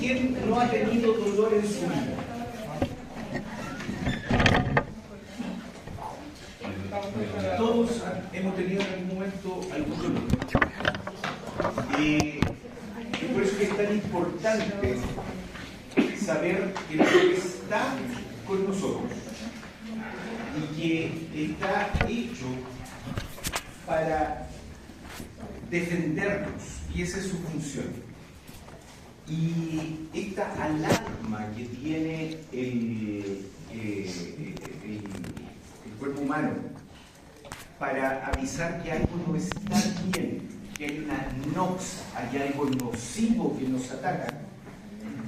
¿Quién no ha tenido dolor en su vida? Todos hemos tenido en algún momento algún dolor. Y por eso es tan importante saber que lo que está con nosotros y que está hecho para defendernos, y esa es su función. Y esta alarma que tiene el cuerpo humano para avisar que algo no está bien, que hay una noxa, hay algo nocivo que nos ataca,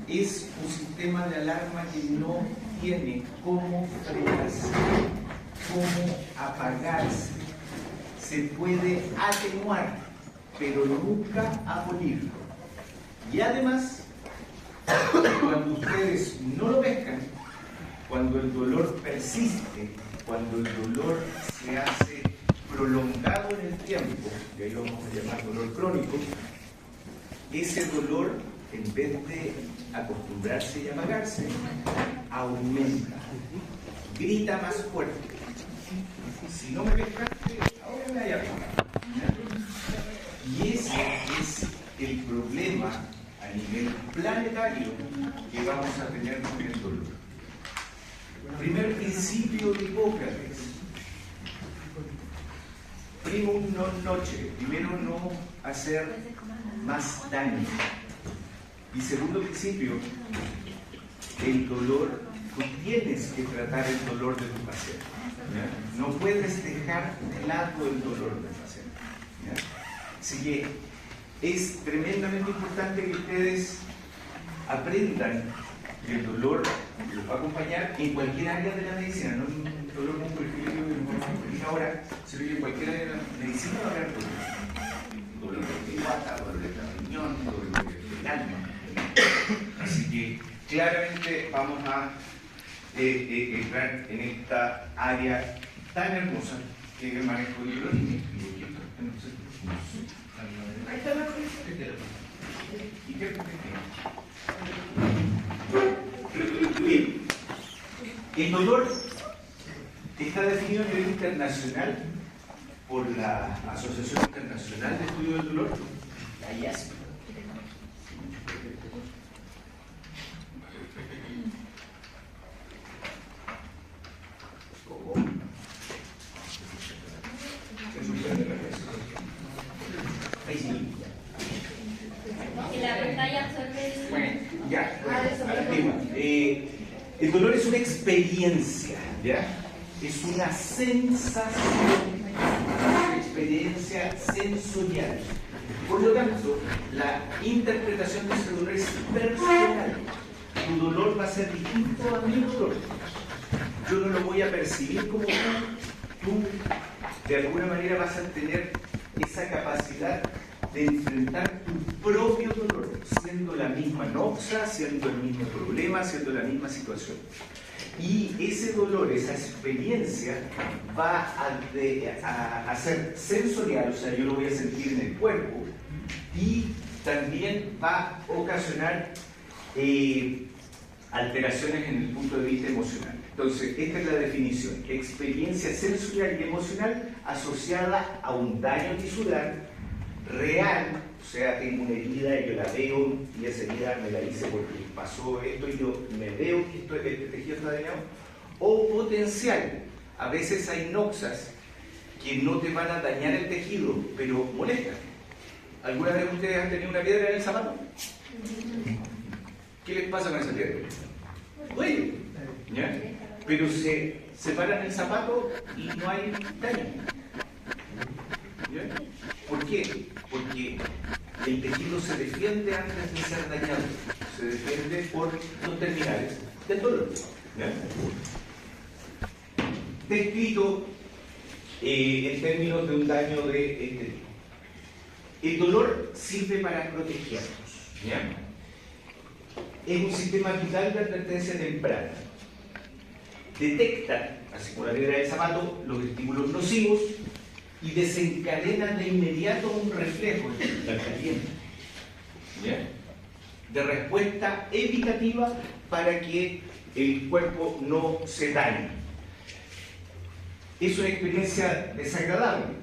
es un sistema de alarma que no tiene cómo frenarse, cómo apagarse. Se puede atenuar, pero nunca abolir. Y además, cuando ustedes no lo pescan, cuando el dolor persiste, cuando el dolor se hace prolongado en el tiempo, que ahí lo vamos a llamar dolor crónico, ese dolor, en vez de acostumbrarse y apagarse, aumenta, grita más fuerte. Si no me pescaste, ahora me voy a pescar. Y ese es el problema a nivel planetario que vamos a tener con el dolor. Primer principio de Hipócrates. Primum non nocere. Primero, no hacer más daño. Y segundo principio, el dolor, tú tienes que tratar el dolor de tu paciente. ¿Ya? No puedes dejar de lado el dolor del paciente. ¿Ya? Así que es tremendamente importante que ustedes aprendan que el dolor los va a acompañar en cualquier área de la medicina, no un dolor muy periférico que nos vamos a referir ahora, sino que en cualquier área de la medicina va a haber dolor. Dolor de guata, dolor de riñón, dolor del alma. Así que claramente vamos a entrar en esta área tan hermosa que es el manejo del dolor. Ahí está la ¿y qué Bien, el dolor está definido a nivel internacional por la Asociación Internacional de Estudio del Dolor, la IASP. El dolor es una experiencia, ¿ya? Es una sensación, una experiencia sensorial. Por lo tanto, la interpretación de ese dolor es personal. Tu dolor va a ser distinto a mi dolor. Yo no lo voy a percibir como tú de alguna manera vas a tener esa capacidad de enfrentar tu propio dolor, siendo la misma noxa, siendo el mismo problema, siendo la misma situación. Y ese dolor, esa experiencia, va a ser sensorial, o sea, yo lo voy a sentir en el cuerpo, y también va a ocasionar alteraciones en el punto de vista emocional. Entonces, esta es la definición: experiencia sensorial y emocional asociada a un daño tisular real, o sea, tengo una herida y yo la veo y esa herida me la hice porque pasó esto y yo me veo que este tejido está dañado, o potencial. A veces hay noxas que no te van a dañar el tejido, pero molestan. ¿Alguna vez ustedes han tenido una piedra en el zapato? ¿Qué les pasa con esa piedra? Duele, ¿ya? Pero se separan el zapato y no hay daño. ¿Ya? ¿Por qué? Porque el tejido se defiende antes de ser dañado. Se defiende por los terminales del dolor. ¿Ya? Descrito en términos de un daño de este tipo. El dolor sirve para protegernos. ¿Ya? Es un sistema vital de advertencia temprana. Detecta, así como la piedra del zapato, los estímulos nocivos y desencadena de inmediato un reflejo, el caliente. ¿Ya? de respuesta evitativa para que el cuerpo no se dañe. Es una experiencia desagradable.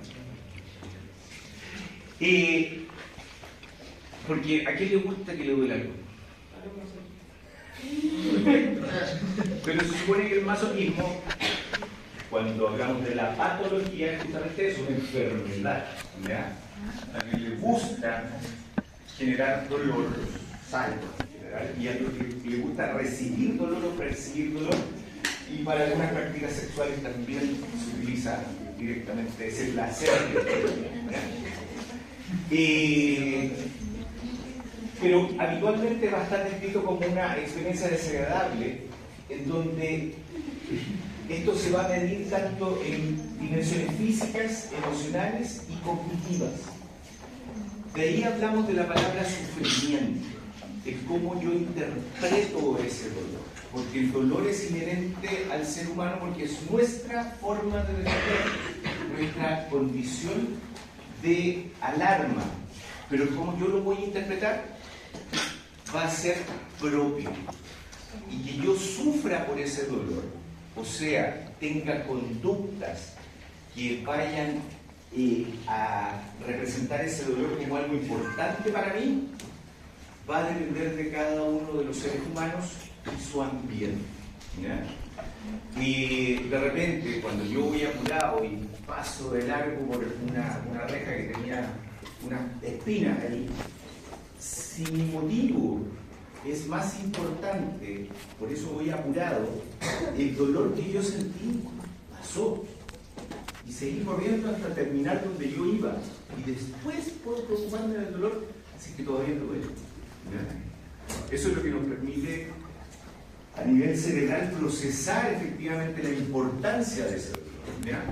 Porque ¿a quién le gusta que le duela algo? Pero se supone que el masoquismo, cuando hablamos de la patología, es justamente eso, una enfermedad, ¿ya? A quien le gusta generar dolor, salvo en general, y a quien le gusta recibir dolor o percibir dolor, y para algunas prácticas sexuales también se utiliza directamente ese placer. Pero habitualmente va a estar descrito como una experiencia desagradable, en donde esto se va a medir tanto en dimensiones físicas, emocionales y cognitivas. De ahí hablamos de la palabra sufrimiento, de cómo yo interpreto ese dolor, porque el dolor es inherente al ser humano, porque es nuestra forma de defender, nuestra condición de alarma, pero como yo lo voy a interpretar va a ser propio, y que yo sufra por ese dolor, o sea, tenga conductas que vayan a representar ese dolor como algo importante para mí, va a depender de cada uno de los seres humanos y su ambiente, ¿ya? Y de repente, cuando yo voy apurado y paso de largo por una reja que tenía unas espinas ahí, si mi motivo es más importante, por eso voy apurado, el dolor que yo sentí pasó. Y seguí corriendo hasta terminar donde yo iba. Y después puedo preocuparme del dolor, así que todavía no duele. Eso es lo que nos permite, a nivel cerebral, procesar efectivamente la importancia de ese dolor, ¿ya?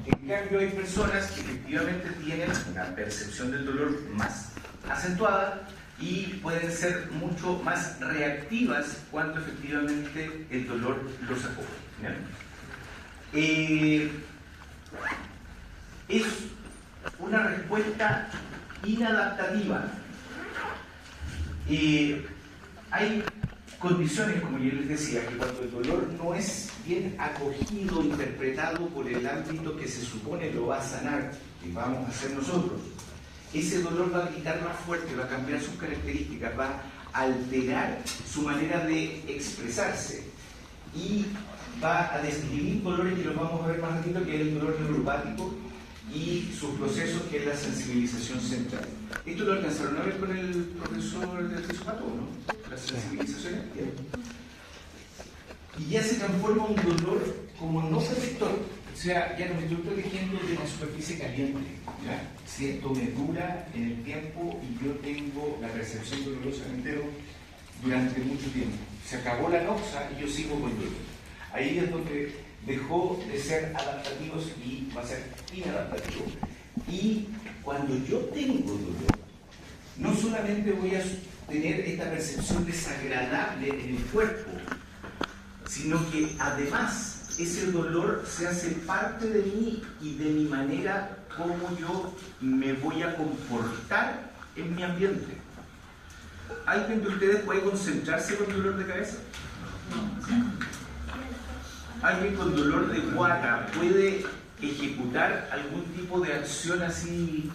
En cambio, hay personas que efectivamente tienen una percepción del dolor más acentuada y pueden ser mucho más reactivas cuando efectivamente el dolor los acoge. Es una respuesta inadaptativa. Hay condiciones, como yo les decía, que cuando el dolor no es bien acogido, interpretado por el ámbito que se supone lo va a sanar, y vamos a hacer nosotros, ese dolor va a gritar más fuerte, va a cambiar sus características, va a alterar su manera de expresarse y va a describir dolores que los vamos a ver más ratito, que es el dolor neuropático y sus procesos, que es la sensibilización central. Esto lo alcanzaron a ver con el profesor de Fisopato, ¿no? La sensibilización activa. Y ya se transforma un dolor como no protector. O sea, ya no me estoy protegiendo de una superficie caliente, ¿ya? Si esto me dura en el tiempo y yo tengo la percepción dolorosa que tengo durante mucho tiempo. Se acabó la noxa y yo sigo con dolor. Ahí es donde dejó de ser adaptativos y va a ser inadaptativo. Y cuando yo tengo dolor, no solamente voy a tener esta percepción desagradable en el cuerpo, sino que además ese dolor se hace parte de mí y de mi manera como yo me voy a comportar en mi ambiente. ¿Alguien de ustedes puede concentrarse con dolor de cabeza? ¿Alguien con dolor de guata puede ejecutar algún tipo de acción así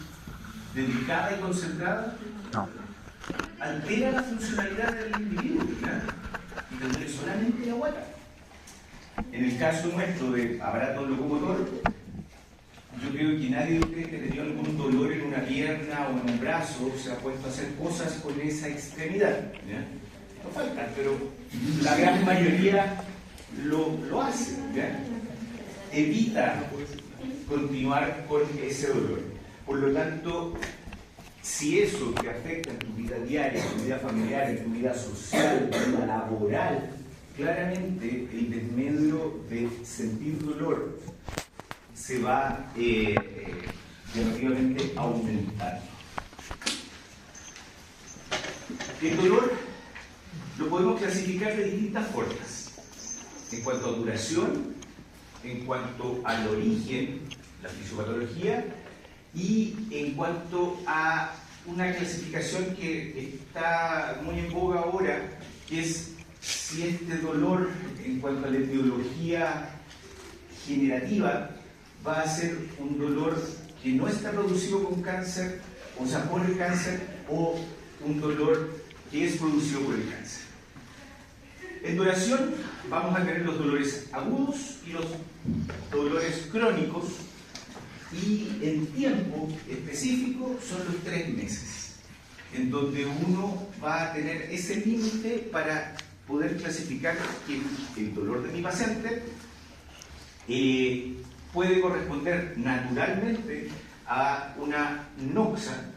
dedicada y concentrada? No. Altera la funcionalidad del individuo, ¿verdad? Y tendré solamente la guata. En el caso nuestro de aparato locomotor, yo creo que nadie de ustedes que ha tenido algún dolor en una pierna o en un brazo se ha puesto a hacer cosas con esa extremidad, ¿ya? No faltan, pero la gran mayoría lo hace, ¿ya? Evita continuar con ese dolor. Por lo tanto, si eso te afecta en tu vida diaria, en tu vida familiar, en tu vida social, en tu vida laboral, claramente el desmedro de sentir dolor se va llamativamente aumentando. El dolor lo podemos clasificar de distintas formas, en cuanto a duración, en cuanto al origen, la fisiopatología, y en cuanto a una clasificación que está muy en boga ahora, que es si este dolor, en cuanto a la etiología generativa, va a ser un dolor que no está producido con cáncer, o sea, por el cáncer, o un dolor que es producido por el cáncer. En duración vamos a tener los dolores agudos y los dolores crónicos, y en tiempo específico son los 3 meses, en donde uno va a tener ese límite para poder clasificar que el dolor de mi paciente puede corresponder naturalmente a una noxa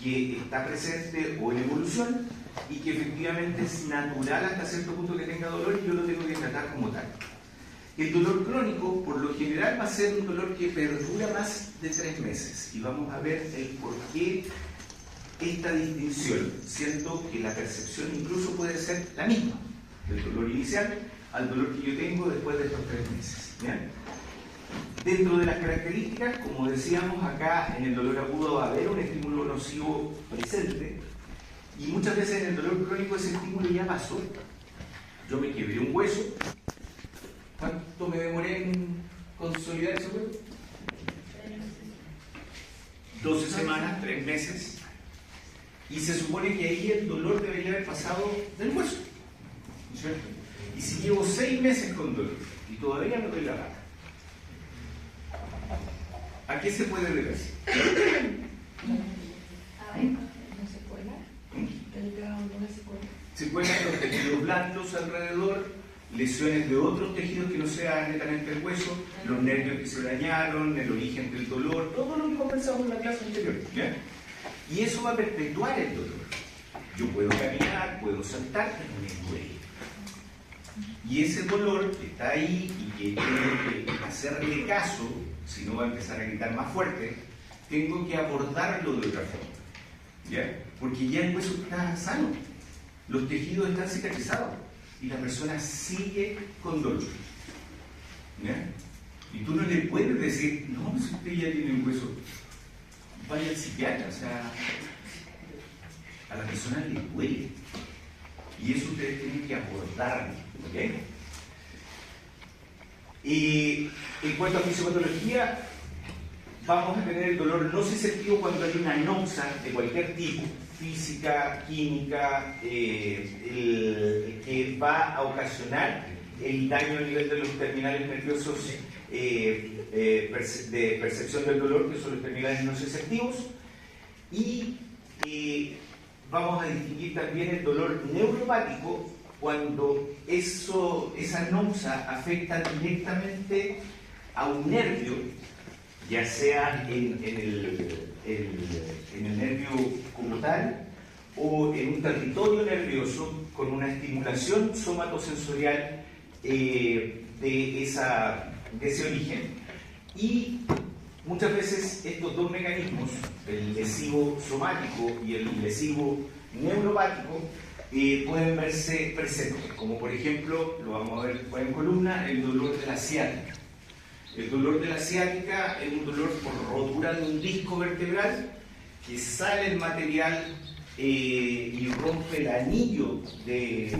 que está presente o en evolución y que efectivamente es natural hasta cierto punto que tenga dolor y yo lo tengo que tratar como tal. El dolor crónico, por lo general, va a ser un dolor que perdura más de 3 meses y vamos a ver el por qué esta distinción, siendo que la percepción incluso puede ser la misma, del dolor inicial al dolor que yo tengo después de estos 3 meses. ¿Bien? Dentro de las características, como decíamos, acá en el dolor agudo va a haber un estímulo nocivo presente y muchas veces en el dolor crónico ese estímulo ya pasó. Yo me quebré un hueso. ¿Cuánto me demoré en consolidar ese hueso? 12 semanas, 3 meses. Y se supone que ahí el dolor debería haber pasado del hueso, ¿cierto? Y si llevo 6 meses con dolor y todavía me duele la pata, ¿a qué se puede deber? Secuelas en los tejidos blandos alrededor, lesiones de otros tejidos que no sean netamente el hueso, los nervios que se dañaron, el origen del dolor, todo lo que conversamos en la clase anterior. ¿Ya? Y eso va a perpetuar el dolor. Yo puedo caminar, puedo saltar, pero me duele. Y ese dolor que está ahí y que tengo que hacerle caso, si no va a empezar a gritar más fuerte, tengo que abordarlo de otra forma. ¿Ya? Porque ya el hueso está sano, los tejidos están cicatrizados y la persona sigue con dolor. ¿Ya? Y tú no le puedes decir, no, si usted ya tiene un hueso, vaya al psiquiatra, o sea, a la persona le duele. Y eso ustedes tienen que abordarlo. ¿Okay? Y en cuanto a fisiopatología, vamos a tener el dolor nociceptivo cuando hay una noxa de cualquier tipo, física, química, que va a ocasionar el daño a nivel de los terminales nerviosos de percepción del dolor, que son los terminales nociceptivos, y vamos a distinguir también el dolor neuropático cuando esa noxa afecta directamente a un nervio, ya sea en el nervio como tal o en un territorio nervioso con una estimulación somatosensorial de ese origen. Y muchas veces estos dos mecanismos, el lesivo somático y el lesivo neuropático, pueden verse presentes, como por ejemplo, lo vamos a ver en columna, el dolor de la ciática. El dolor de la ciática es un dolor por rotura de un disco vertebral que sale el material y rompe el anillo de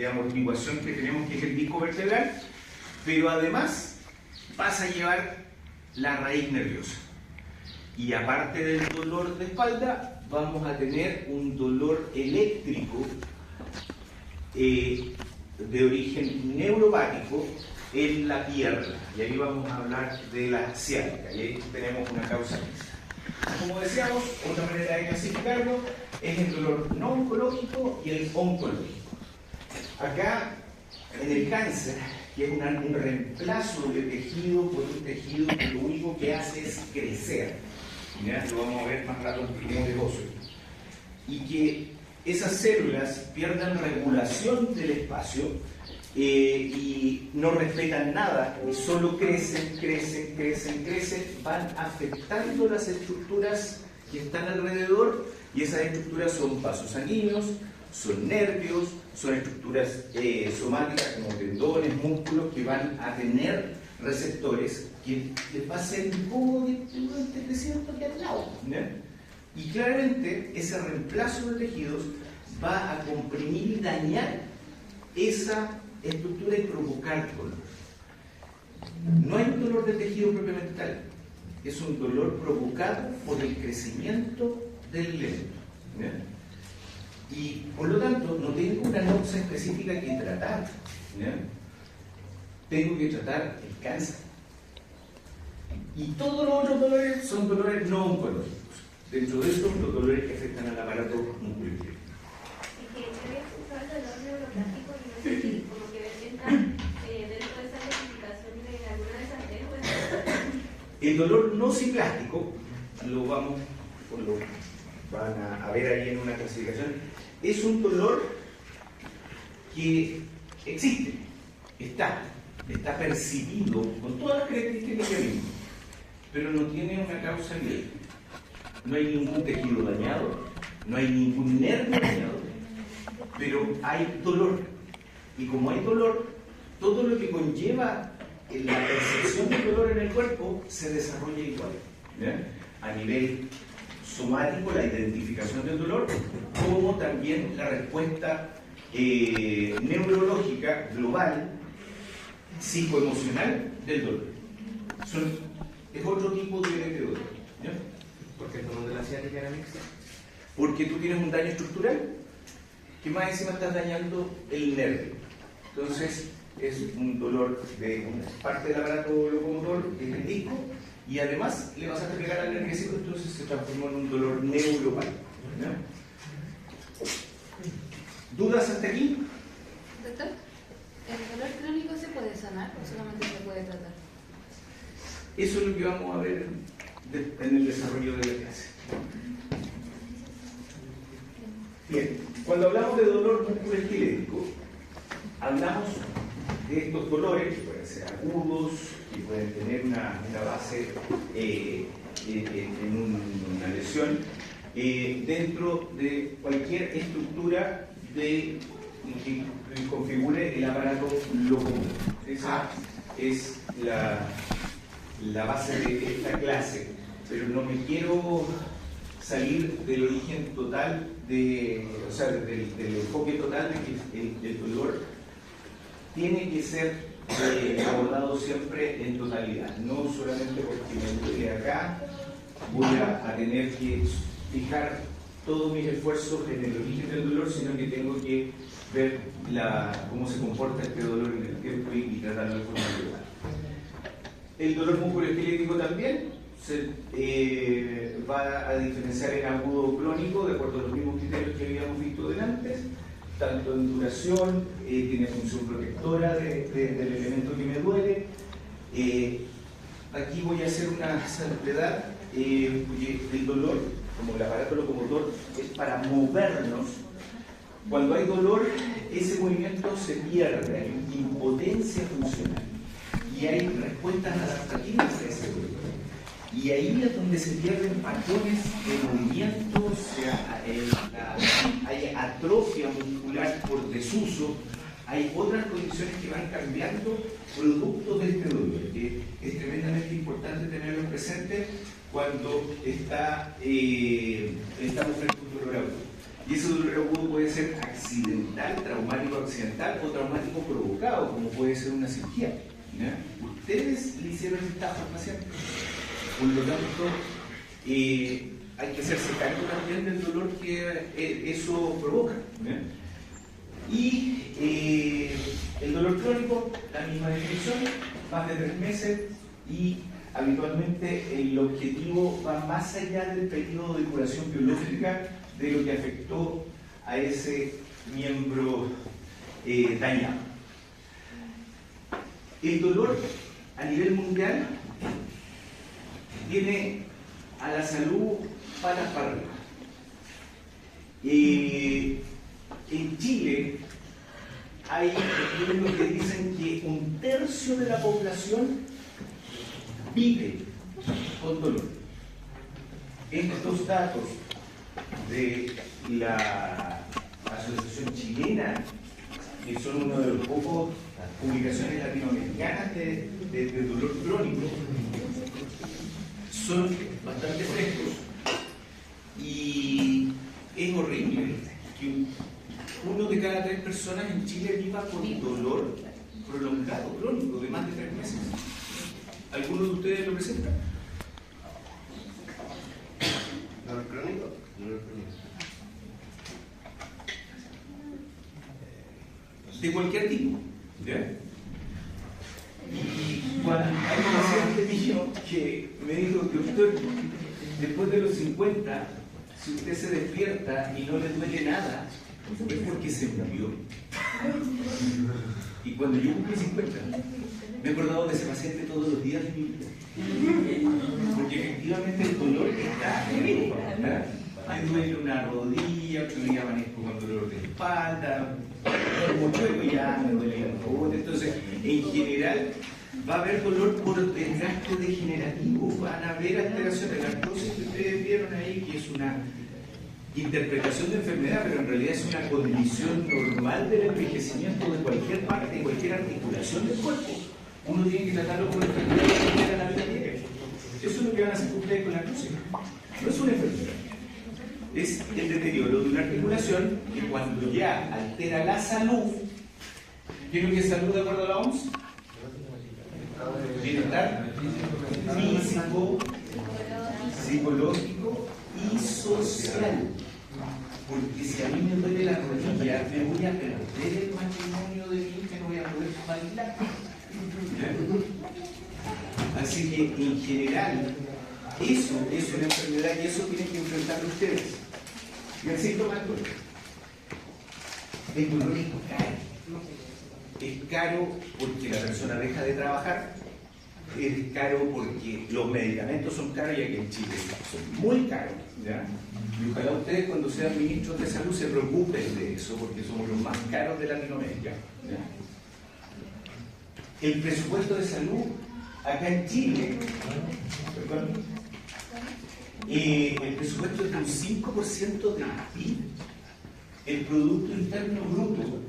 amortiguación que tenemos, que es el disco vertebral, pero además pasa a llevar la raíz nerviosa. Y aparte del dolor de espalda, vamos a tener un dolor eléctrico de origen neuropático en la pierna. Y ahí vamos a hablar de la ciática. Y ahí tenemos una causa mixta. Como decíamos, otra manera de clasificarlo es el dolor no oncológico y el oncológico. Acá, en el cáncer, que es un reemplazo de tejido por un tejido que lo único que hace es crecer. ¿Ya? Lo vamos a ver más rato en el negocio. Y que esas células pierdan regulación del espacio y no respetan nada, y solo crecen, van afectando las estructuras que están alrededor, y esas estructuras son vasos sanguíneos, son nervios, son estructuras somáticas como tendones, músculos, que van a tener receptores que les va a ser un poco de desierto aquí al lado, ¿no? Y claramente ese reemplazo de tejidos va a comprimir y dañar esa estructura y provocar dolor. No hay un dolor de tejido propiamente tal, es un dolor provocado por el crecimiento del elemento. ¿Bien? Y por lo tanto no tengo una noxa específica que tratar. ¿Bien? Tengo que tratar el cáncer. Y todos los otros dolores son dolores no oncológicos. Dentro de estos, los dolores que afectan al aparato musculoesquelético. Es que yo había escuchado el dolor neuroplástico y no sé si como que entra dentro de esa clasificación de alguna de esas tres. Pues. El dolor no ciplástico, lo van a ver ahí en una clasificación, es un dolor que existe, está percibido con todas las características que vimos, pero no tiene una causa directa. No hay ningún tejido dañado, no hay ningún nervio dañado, pero hay dolor. Y como hay dolor, todo lo que conlleva la percepción del dolor en el cuerpo se desarrolla igual. ¿Bien? A nivel somático, la identificación del dolor, como también la respuesta neurológica global, psicoemocional del dolor. Es otro tipo de dolor. ¿Bien? ¿Por qué el dolor de la ciática era mixta? Porque tú tienes un daño estructural que más encima estás dañando el nervio. Entonces es un dolor de una parte del aparato locomotor, que es el disco, y además le vas a pegar al nervio, entonces se transformó en un dolor neuropático. ¿Dudas hasta aquí? Doctor, ¿el dolor crónico se puede sanar o solamente se puede tratar? Eso es lo que vamos a ver en el desarrollo de la clase. Bien, cuando hablamos de dolor musculoesquelético, hablamos de estos dolores que pueden ser agudos, que pueden tener una base en una lesión dentro de cualquier estructura que configure el aparato locomotor. Esa es la base de esta clase, pero no me quiero salir del origen total, del enfoque total de que el dolor tiene que ser abordado siempre en totalidad, no solamente porque me duele acá, voy a tener que fijar todos mis esfuerzos en el origen del dolor, sino que tengo que ver cómo se comporta este dolor en el tiempo y tratarlo de forma global. El dolor musculoesquelético también se va a diferenciar en agudo o crónico de acuerdo a los mismos criterios que habíamos visto delante, tanto en duración, tiene función protectora del elemento que me duele. Aquí voy a hacer una salvedad, porque el dolor, como el aparato locomotor, es para movernos. Cuando hay dolor, ese movimiento se pierde, hay impotencia funcional y hay respuestas adaptativas a ese dolor. Y ahí es donde se pierden patrones de movimiento, hay atrofia muscular por desuso, hay otras condiciones que van cambiando producto de este dolor, que es tremendamente importante tenerlo presente cuando estamos frente a un dolor agudo. Y ese dolor agudo puede ser accidental, traumático accidental o traumático provocado, como puede ser una cirugía. ¿Ya? Ustedes le hicieron estafa al paciente. Por lo tanto, hay que hacerse cargo también del dolor que eso provoca. ¿Ya? Y el dolor crónico, la misma definición, más de 3 meses y habitualmente el objetivo va más allá del periodo de curación biológica de lo que afectó a ese miembro dañado. El dolor a nivel mundial tiene a la salud patas para arriba. En Chile hay estudios que dicen que 1/3 de la población vive con dolor. Estos datos de la Asociación Chilena, que son uno de los pocos publicaciones latinoamericanas de dolor crónico, son bastante frescos Y es horrible que 1 de cada 3 personas en Chile viva con dolor prolongado, crónico, de más de 3 meses. ¿Alguno de ustedes lo presenta? ¿Dolor crónico? Dolor crónico. De cualquier tipo, ¿ya? Y cuando hay un paciente mío que me dijo, doctor, después de los 50, si usted se despierta y no le duele nada, es porque se murió. Y cuando yo cumplí 50, me he acordado de ese paciente todos los días de mi vida. Porque efectivamente el dolor está en ¿verdad? Me duele una rodilla, otro día amanezco con dolor de espalda, mucho ya me duele el cogote. Entonces, en general, va a haber dolor por desgaste degenerativo, van a haber alteraciones. La artrosis que ustedes vieron ahí, que es una interpretación de enfermedad, pero en realidad es una condición normal del envejecimiento de cualquier parte, de cualquier articulación del cuerpo. Uno tiene que tratarlo como enfermedad y a la vida diaria. Eso es lo que van a hacer ustedes con la artrosis. No es una enfermedad. Es el deterioro de una articulación que cuando ya altera la salud, ¿qué es lo que es salud de acuerdo a la OMS? Bienestar físico, psicológico y social. Porque si a mí me duele la rodilla, me voy a perder el matrimonio de mi hija, no voy a poder bailar. Así que en general, eso es una enfermedad y eso tienen que enfrentarlo ustedes. Y el síntoma es dolor. El dolor es caro. Es caro porque la persona deja de trabajar. Es caro porque los medicamentos son caros, ya que en Chile son muy caros, ¿ya? Y ojalá ustedes, cuando sean ministros de salud, se preocupen de eso, porque somos los más caros de Latinoamérica, ¿ya? El presupuesto de salud acá en Chile, el presupuesto es de un 5% del PIB. El Producto Interno Bruto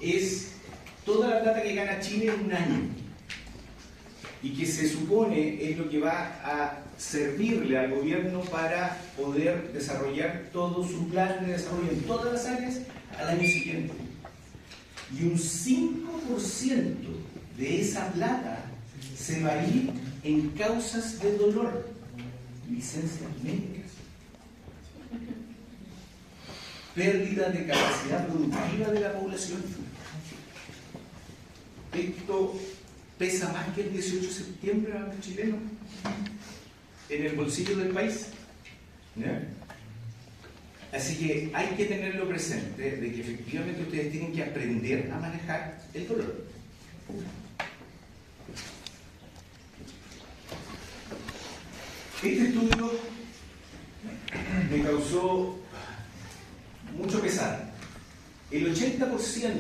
es toda la plata que gana Chile en un año y que se supone es lo que va a servirle al gobierno para poder desarrollar todo su plan de desarrollo en todas las áreas al año siguiente. Y un 5% de esa plata se va a ir en causas de dolor, licencias médicas, pérdida de capacidad productiva de la población. Esto pesa más que el 18 de septiembre a los chilenos en el bolsillo del país, ¿ya? Así que hay que tenerlo presente de que efectivamente ustedes tienen que aprender a manejar el dolor. Este estudio me causó mucho pesar. El 80%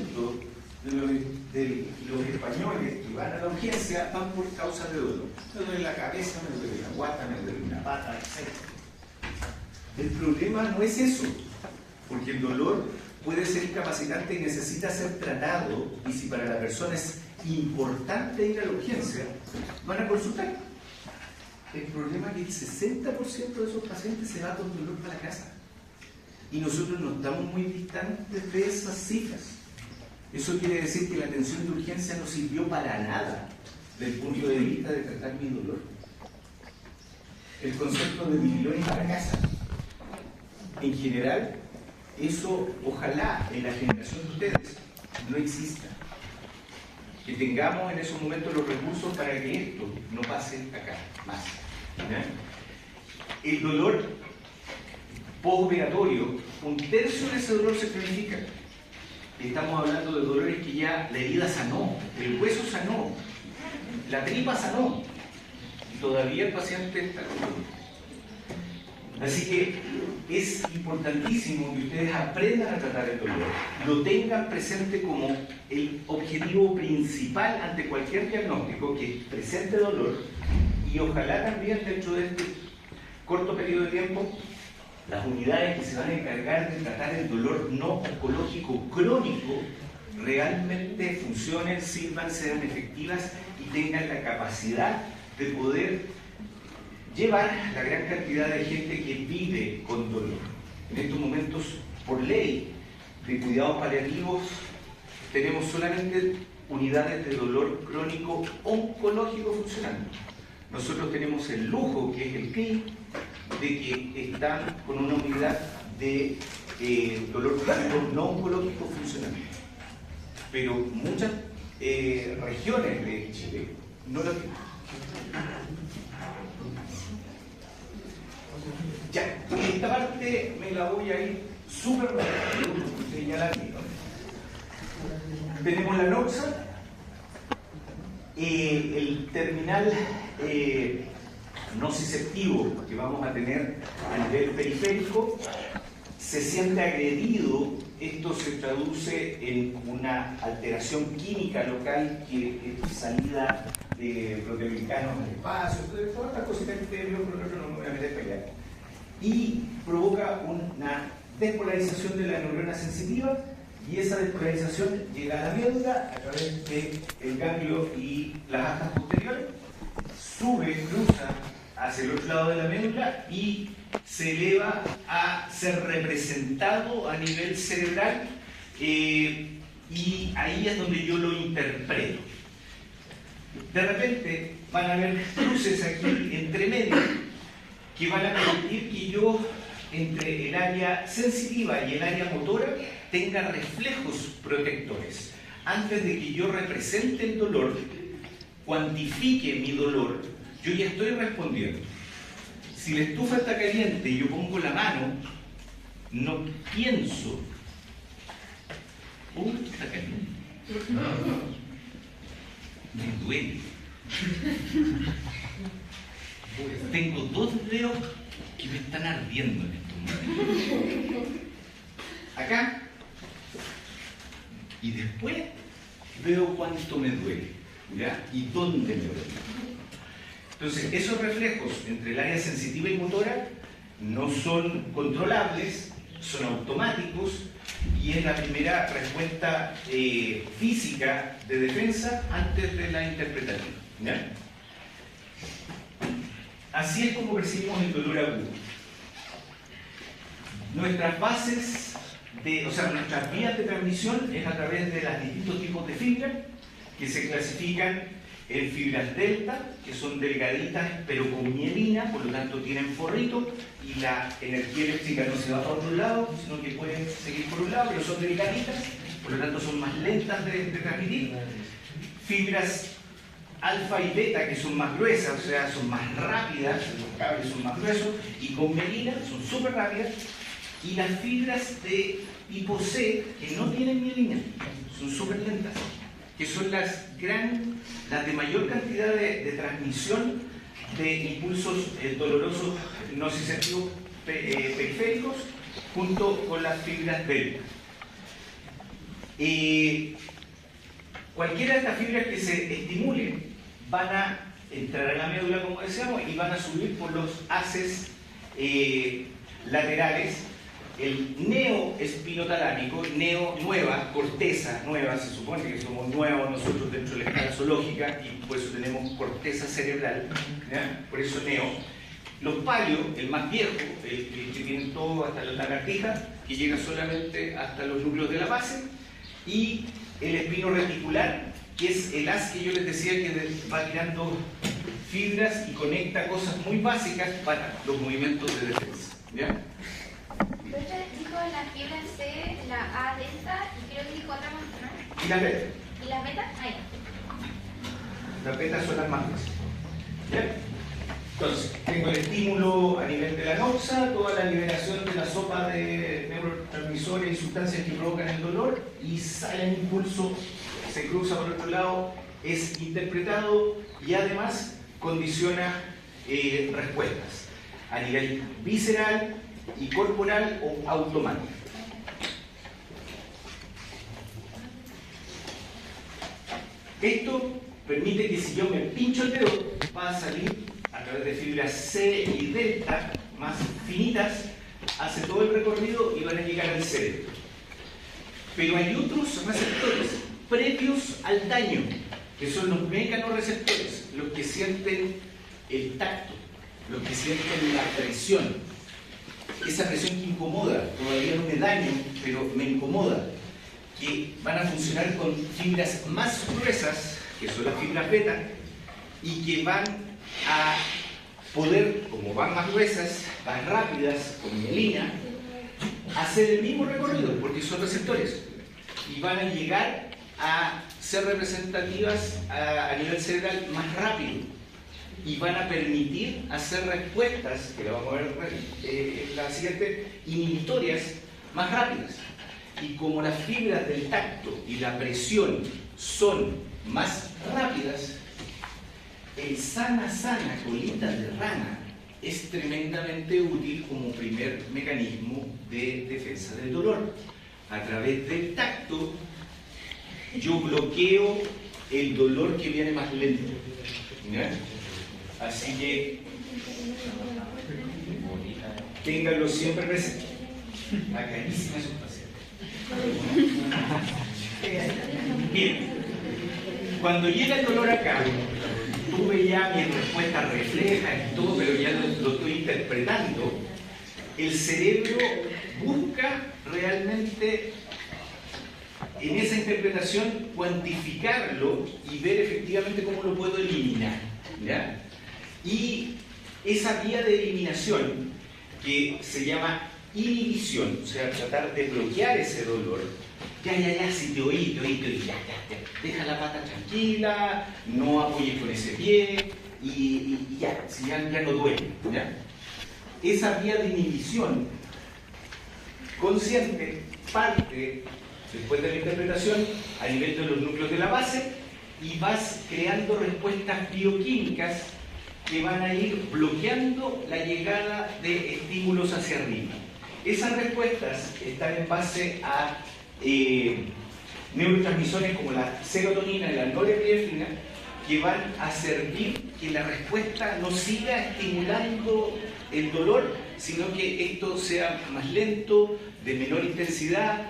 de los españoles que van a la urgencia van por causas de dolor. Me duele la cabeza, me duele la guata, me duele una pata, etc. El problema no es eso, porque el dolor puede ser incapacitante y necesita ser tratado, y si para la persona es importante ir a la urgencia, van a consultar. El problema es que el 60% de esos pacientes se va con dolor para la casa. Y nosotros no estamos muy distantes de esas cifras. Eso quiere decir que la atención de urgencia no sirvió para nada desde el punto de vista de tratar mi dolor. El concepto de millones para casa. En general, eso ojalá en la generación de ustedes no exista. Que tengamos en esos momentos los recursos para que esto no pase acá más. ¿Ya? El dolor postoperatorio, un tercio de ese dolor se cronifica. Estamos hablando de dolores que ya la herida sanó, el hueso sanó, la tripa sanó, y todavía el paciente está con dolor. Así que es importantísimo que ustedes aprendan a tratar el dolor, lo tengan presente como el objetivo principal ante cualquier diagnóstico, que presente dolor, y ojalá también dentro de este corto periodo de tiempo las unidades que se van a encargar de tratar el dolor no oncológico crónico realmente funcionen, sirvan, sean efectivas y tengan la capacidad de poder llevar la gran cantidad de gente que vive con dolor. En estos momentos, por ley de cuidados paliativos, tenemos solamente unidades de dolor crónico oncológico funcionando. Nosotros tenemos el lujo, que es el CLIC, de que están con una unidad de dolor crónico no oncológico funcionando. Pero muchas regiones de Chile no lo tienen. Ya, esta parte me la voy a ir súper rápido, señalar aquí. Tenemos la NOXA, el terminal nociceptivo que vamos a tener a nivel periférico se siente agredido. Esto se traduce en una alteración química local, que es salida de proteoglicanos al espacio, todas estas cositas que ustedes vieron, pero no me voy a meter para allá. Y provoca una despolarización de la neurona sensitiva, y esa despolarización llega a la médula a través del ganglio y las astas posteriores, sube, cruza hacia el otro lado de la médula y se eleva a ser representado a nivel cerebral, y ahí es donde yo lo interpreto. De repente van a haber cruces aquí entre medio que van a permitir que yo, entre el área sensitiva y el área motora, tenga reflejos protectores. Antes de que yo represente el dolor, cuantifique mi dolor, yo ya estoy respondiendo. Si la estufa está caliente y yo pongo la mano, no pienso, está caliente, me duele. Tengo 2 dedos que me están ardiendo en estos momentos. Acá. Y después veo cuánto me duele, ¿ya? Y dónde me duele. Entonces, esos reflejos entre el área sensitiva y motora no son controlables, son automáticos, y es la primera respuesta física de defensa antes de la interpretativa, ¿ya? Así es como percibimos el dolor agudo. Nuestras bases, nuestras vías de transmisión es a través de los distintos tipos de fibras, que se clasifican en fibras delta, que son delgaditas pero con mielina, por lo tanto tienen forrito, y la energía eléctrica no se va para otro lado, sino que pueden seguir por un lado, pero son delgaditas, por lo tanto son más lentas de transmitir. Fibras alfa y beta, que son más gruesas, o sea, son más rápidas, los cables son más gruesos, y con mielina son súper rápidas. Y las fibras de tipo C, que no tienen mielina, son súper lentas, que son las de mayor cantidad de transmisión de impulsos dolorosos nociceptivos periféricos, junto con las fibras delta. Cualquiera de estas fibras que se estimulen van a entrar a la médula, como decíamos, y van a subir por los haces laterales. El neoespinotalámico, nueva, corteza nueva, se supone que somos nuevos nosotros dentro de la escala zoológica, y por eso tenemos corteza cerebral, ¿ya? Por eso neo. Los palios, el más viejo, el que tienen todo hasta la lagartija, que llega solamente hasta los núcleos de la base, y el espino reticular, que es el haz que yo les decía que va tirando fibras y conecta cosas muy básicas para los movimientos de defensa, ¿ya? Usted dijo la fibra C, la A delta, y creo que dijo otra más, ¿no? Y la beta. ¿Y la beta? Ah, ya. Las betas son las más gruesas. ¿Bien? Entonces, tengo el estímulo a nivel de la noxa, toda la liberación de la sopa de neurotransmisores y sustancias que provocan el dolor, y sale el impulso, se cruza por otro lado, es interpretado y además condiciona respuestas a nivel visceral y corporal o automático. Esto permite que si yo me pincho el dedo, va a salir a través de fibras C y delta más finitas, hace todo el recorrido y van a llegar al cerebro. Pero hay otros receptores previos al daño, que son los mecanorreceptores, los que sienten el tacto. los que sienten la presión, esa presión que incomoda, todavía no me daño, pero me incomoda, que van a funcionar con fibras más gruesas, que son las fibras beta, y que van a poder, como van más gruesas, más rápidas, con mielina, hacer el mismo recorrido, porque son receptores, y van a llegar a ser representativas a nivel cerebral más rápido, y van a permitir hacer respuestas, que la vamos a ver en la siguiente, inhibitorias más rápidas. Y como las fibras del tacto y la presión son más rápidas, el sana colita de rana es tremendamente útil como primer mecanismo de defensa del dolor. A través del tacto yo bloqueo el dolor que viene más lento. ¿Ya? Así que ténganlo siempre presente. Bacanísima esos pacientes. Bien, cuando llega el dolor acá, tuve ya mi respuesta refleja y todo, pero ya lo estoy interpretando. El cerebro busca realmente en esa interpretación cuantificarlo y ver efectivamente cómo lo puedo eliminar, ¿ya? Y esa vía de eliminación que se llama inhibición, o sea, tratar de bloquear ese dolor. Ya, si te oí, ya. Deja la pata tranquila, no apoyes con ese pie y ya, si ya no duele, ¿ya? Esa vía de inhibición consciente parte, después de la interpretación, a nivel de los núcleos de la base, y vas creando respuestas bioquímicas que van a ir bloqueando la llegada de estímulos hacia arriba. Esas respuestas están en base a neurotransmisores como la serotonina y la norepinefrina, que van a servir que la respuesta no siga estimulando el dolor, sino que esto sea más lento, de menor intensidad,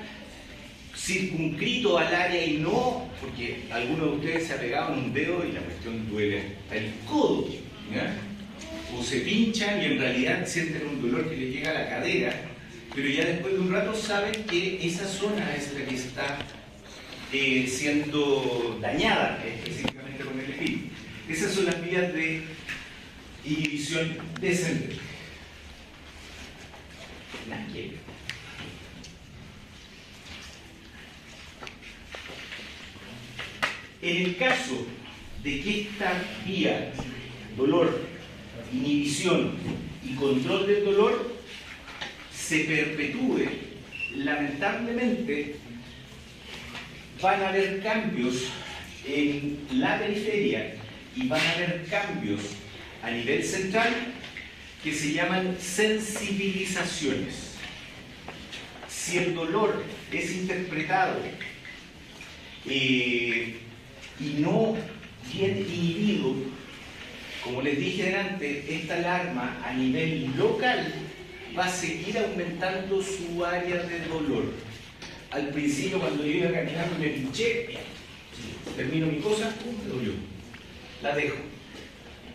circunscrito al área y no, porque algunos de ustedes se apegaban un dedo y la cuestión duele hasta el codo, ¿ya? O se pinchan y en realidad sienten un dolor que les llega a la cadera, pero ya después de un rato saben que esa zona es la que está siendo dañada específicamente con el espíritu. Esas son las vías de inhibición descendente. En el caso de que esta vía, dolor, inhibición y control del dolor, se perpetúe, lamentablemente van a haber cambios en la periferia y van a haber cambios a nivel central que se llaman sensibilizaciones. Si el dolor es interpretado y no bien inhibido, como les dije antes, esta alarma a nivel local va a seguir aumentando su área de dolor. Al principio, cuando yo iba caminando, me pinché, termino mi cosa, me dolió. La dejo.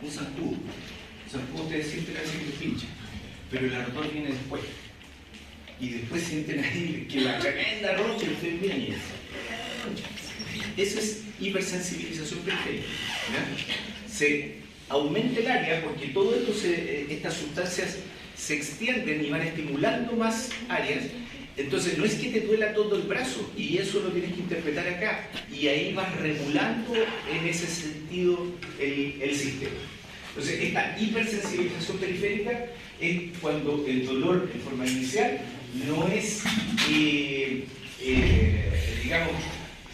Un zancudo. Un zancudo ustedes sienten así que les pincha, pero el ardor viene después. Y después sienten ahí que la tremenda rocha, ustedes miran y eso es hipersensibilización periférica. Se aumenta el área porque todo esto estas sustancias se extienden y van estimulando más áreas. Entonces no es que te duela todo el brazo, y eso lo tienes que interpretar acá, y ahí vas regulando en ese sentido el sistema. Entonces esta hipersensibilización periférica es cuando el dolor en forma inicial no es digamos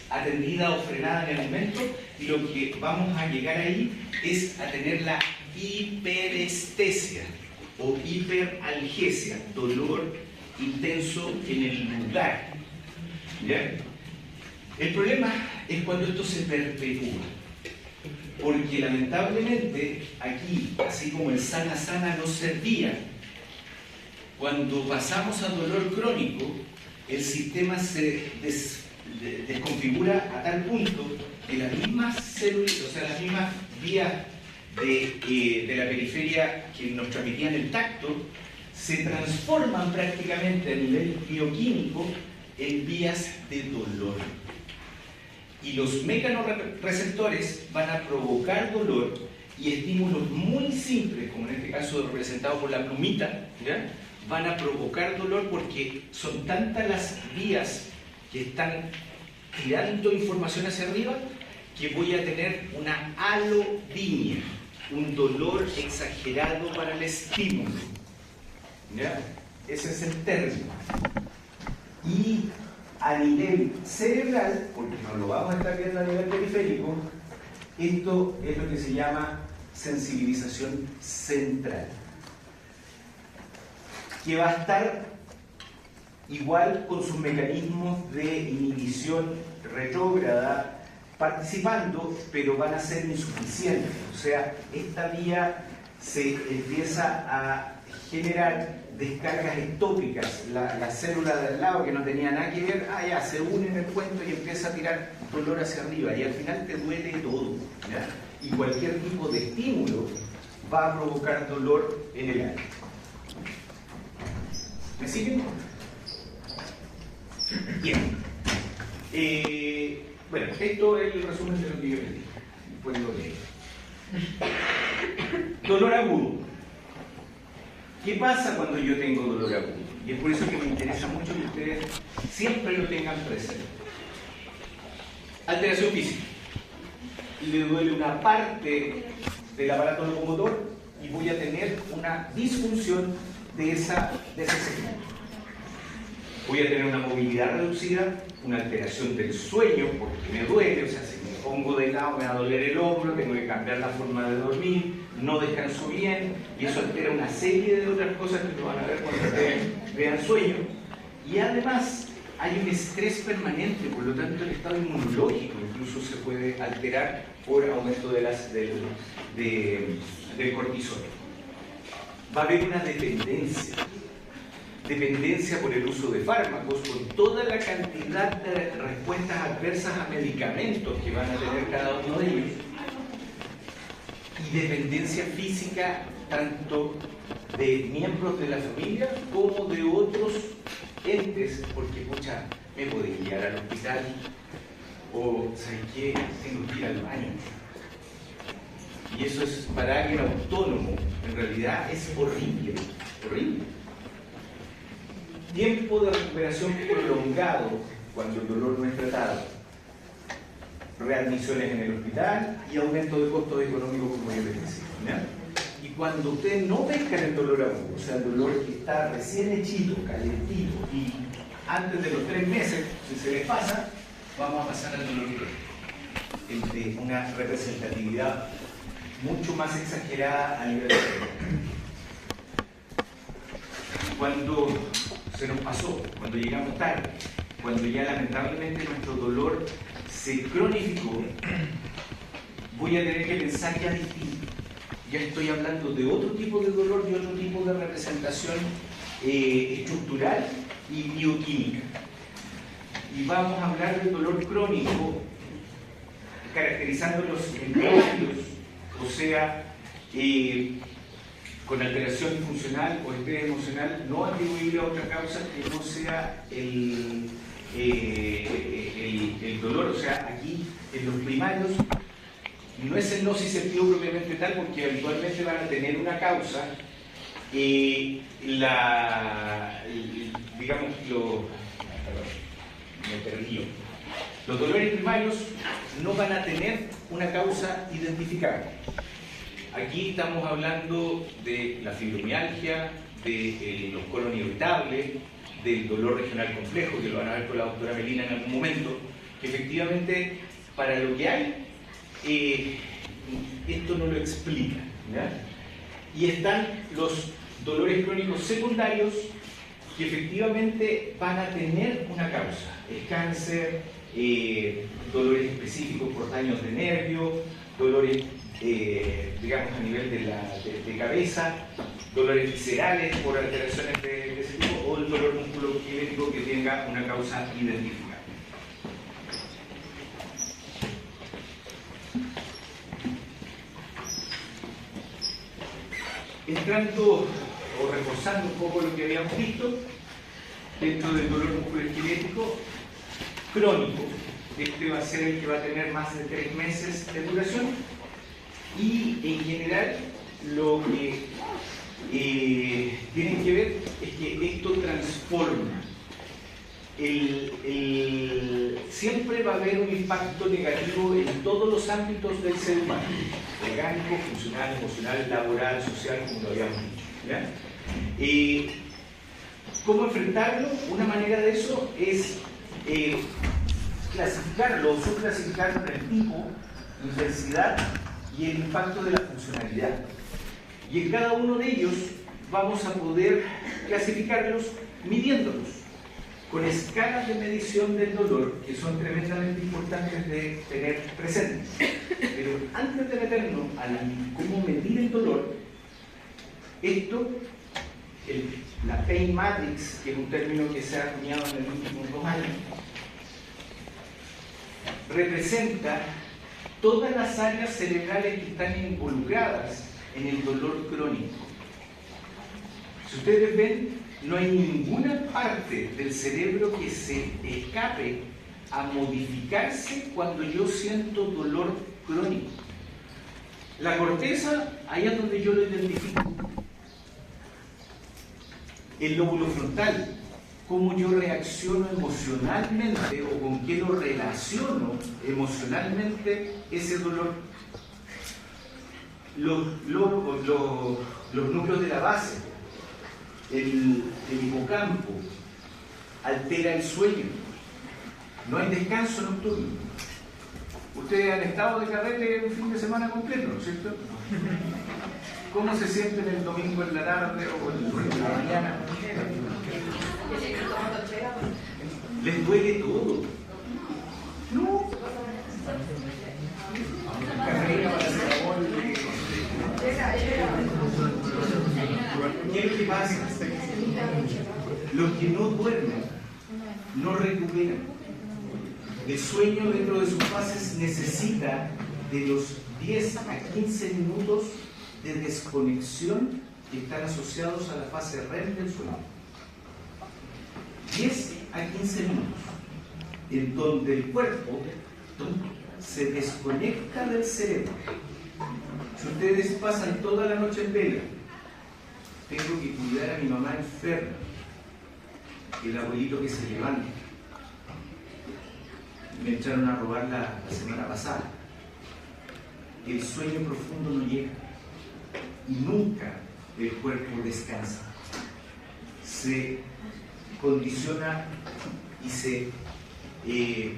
atendida o frenada en el momento, y lo que vamos a llegar ahí es a tener la hiperestesia o hiperalgesia, dolor intenso en el lugar. ¿Ya? El problema es cuando esto se perpetúa, porque lamentablemente aquí, así como el sana no servía, cuando pasamos a dolor crónico, el sistema se desconfigura a tal punto que las mismas células, o sea, las mismas vías de la periferia que nos transmitían el tacto se transforman prácticamente a nivel bioquímico en vías de dolor. Y los mecanorreceptores van a provocar dolor y estímulos muy simples, como en este caso representado por la plumita, ¿ya?, van a provocar dolor porque son tantas las vías que están tirando información hacia arriba que voy a tener una alodinia, un dolor exagerado para el estímulo. ¿Ya? Ese es el término. Y a nivel cerebral, porque no lo vamos a estar viendo a nivel periférico, esto es lo que se llama sensibilización central, que va a estar igual con sus mecanismos de inhibición retrógrada participando, pero van a ser insuficientes. O sea, esta vía se empieza a generar descargas ectópicas. La célula de al lado que no tenía nada que ver, ya se une en el cuento y empieza a tirar dolor hacia arriba y al final te duele todo, ¿ya? Y cualquier tipo de estímulo va a provocar dolor en el área. ¿Me siguen? Bien. Bueno, esto es el resumen de lo que yo les dije. Después lo leo. Dolor agudo. ¿Qué pasa cuando yo tengo dolor agudo? Y es por eso que me interesa mucho que ustedes siempre lo tengan presente. Alteración física. Le duele una parte del aparato locomotor y voy a tener una disfunción de ese segmento. Voy a tener una movilidad reducida, una alteración del sueño porque me duele, o sea, si me pongo de lado me va a doler el hombro, tengo que cambiar la forma de dormir, no descanso bien, y eso altera una serie de otras cosas que lo van a ver cuando ustedes vean sueño. Y además hay un estrés permanente, por lo tanto el estado inmunológico incluso se puede alterar por aumento del cortisol. Va a haber una dependencia por el uso de fármacos, con toda la cantidad de respuestas adversas a medicamentos que van a tener cada uno de ellos, y dependencia física tanto de miembros de la familia como de otros entes, porque pucha, me podéis guiar al hospital o, ¿sabes qué? Tengo que ir al baño. Y eso es para alguien autónomo, en realidad es horrible, horrible. Tiempo de recuperación prolongado cuando el dolor no es tratado. Readmisiones en el hospital y aumento de costos económicos, como yo les decía, ¿ya? Y cuando ustedes no pescan el dolor agudo, o sea, el dolor que está recién hechito, calentito, y antes de los 3 meses, si se les pasa, vamos a pasar al dolor crónico, de una representatividad mucho más exagerada a nivel de... Cuando se nos pasó, cuando llegamos tarde, cuando ya lamentablemente nuestro dolor se cronificó, voy a tener que pensar ya distinto. Ya estoy hablando de otro tipo de dolor y otro tipo de representación estructural y bioquímica. Y vamos a hablar del dolor crónico, caracterizándolos en cambios, o sea, con alteración funcional o estrés emocional no atribuible a otra causa que no sea el dolor. O sea, aquí en los primarios no es el nociceptivo propiamente tal, porque habitualmente van a tener una causa, los dolores primarios no van a tener una causa identificada. Aquí estamos hablando de la fibromialgia, de los colon irritables, del dolor regional complejo, que lo van a ver con la doctora Melina en algún momento, que efectivamente para lo que hay, esto no lo explica, ¿ya? Y están los dolores crónicos secundarios que efectivamente van a tener una causa. Es cáncer, dolores específicos por daños de nervio, dolores digamos a nivel de cabeza, dolores viscerales por alteraciones de ese tipo, o el dolor musculoesquelético que tenga una causa identificada. entrando o reforzando un poco lo que habíamos visto, dentro del dolor musculoesquelético crónico, este va a ser el que va a tener más de 3 meses de duración, y en general lo que tienen que ver es que esto transforma. Siempre va a haber un impacto negativo en todos los ámbitos del ser humano: orgánico, funcional, emocional, laboral, social, como lo habíamos dicho, ¿ya? ¿Cómo enfrentarlo? Una manera de eso es clasificarlo o subclasificarlo en el tipo, intensidad y el impacto de la funcionalidad. Y en cada uno de ellos vamos a poder clasificarlos midiéndolos con escalas de medición del dolor, que son tremendamente importantes de tener presentes. Pero antes de meternos a cómo medir el dolor, la Pain Matrix, que es un término que se ha acuñado en los últimos 2 años, representa todas las áreas cerebrales que están involucradas en el dolor crónico. Si ustedes ven, no hay ninguna parte del cerebro que se escape a modificarse cuando yo siento dolor crónico. La corteza, ahí es donde yo lo identifico. El lóbulo frontal, cómo yo reacciono emocionalmente o con qué lo relaciono emocionalmente ese dolor. Los núcleos de la base, el hipocampo, altera el sueño. No hay descanso nocturno. Ustedes han estado de carrete un fin de semana completo, ¿no es cierto? ¿Cómo se sienten el domingo en la tarde o el lunes en la mañana? ¿Les duele todo? No. Carrera para ¿Qué es lo que pasa? Los que no duermen no recuperan. El sueño dentro de sus fases necesita de los 10 a 15 minutos de desconexión que están asociados a la fase REM del sueño. 10 a 15 minutos, en donde el cuerpo se desconecta del cerebro. Si ustedes pasan toda la noche en vela, tengo que cuidar a mi mamá enferma, el abuelito que se levanta, me echaron a robar la semana pasada, el sueño profundo no llega y nunca el cuerpo descansa, se condiciona y se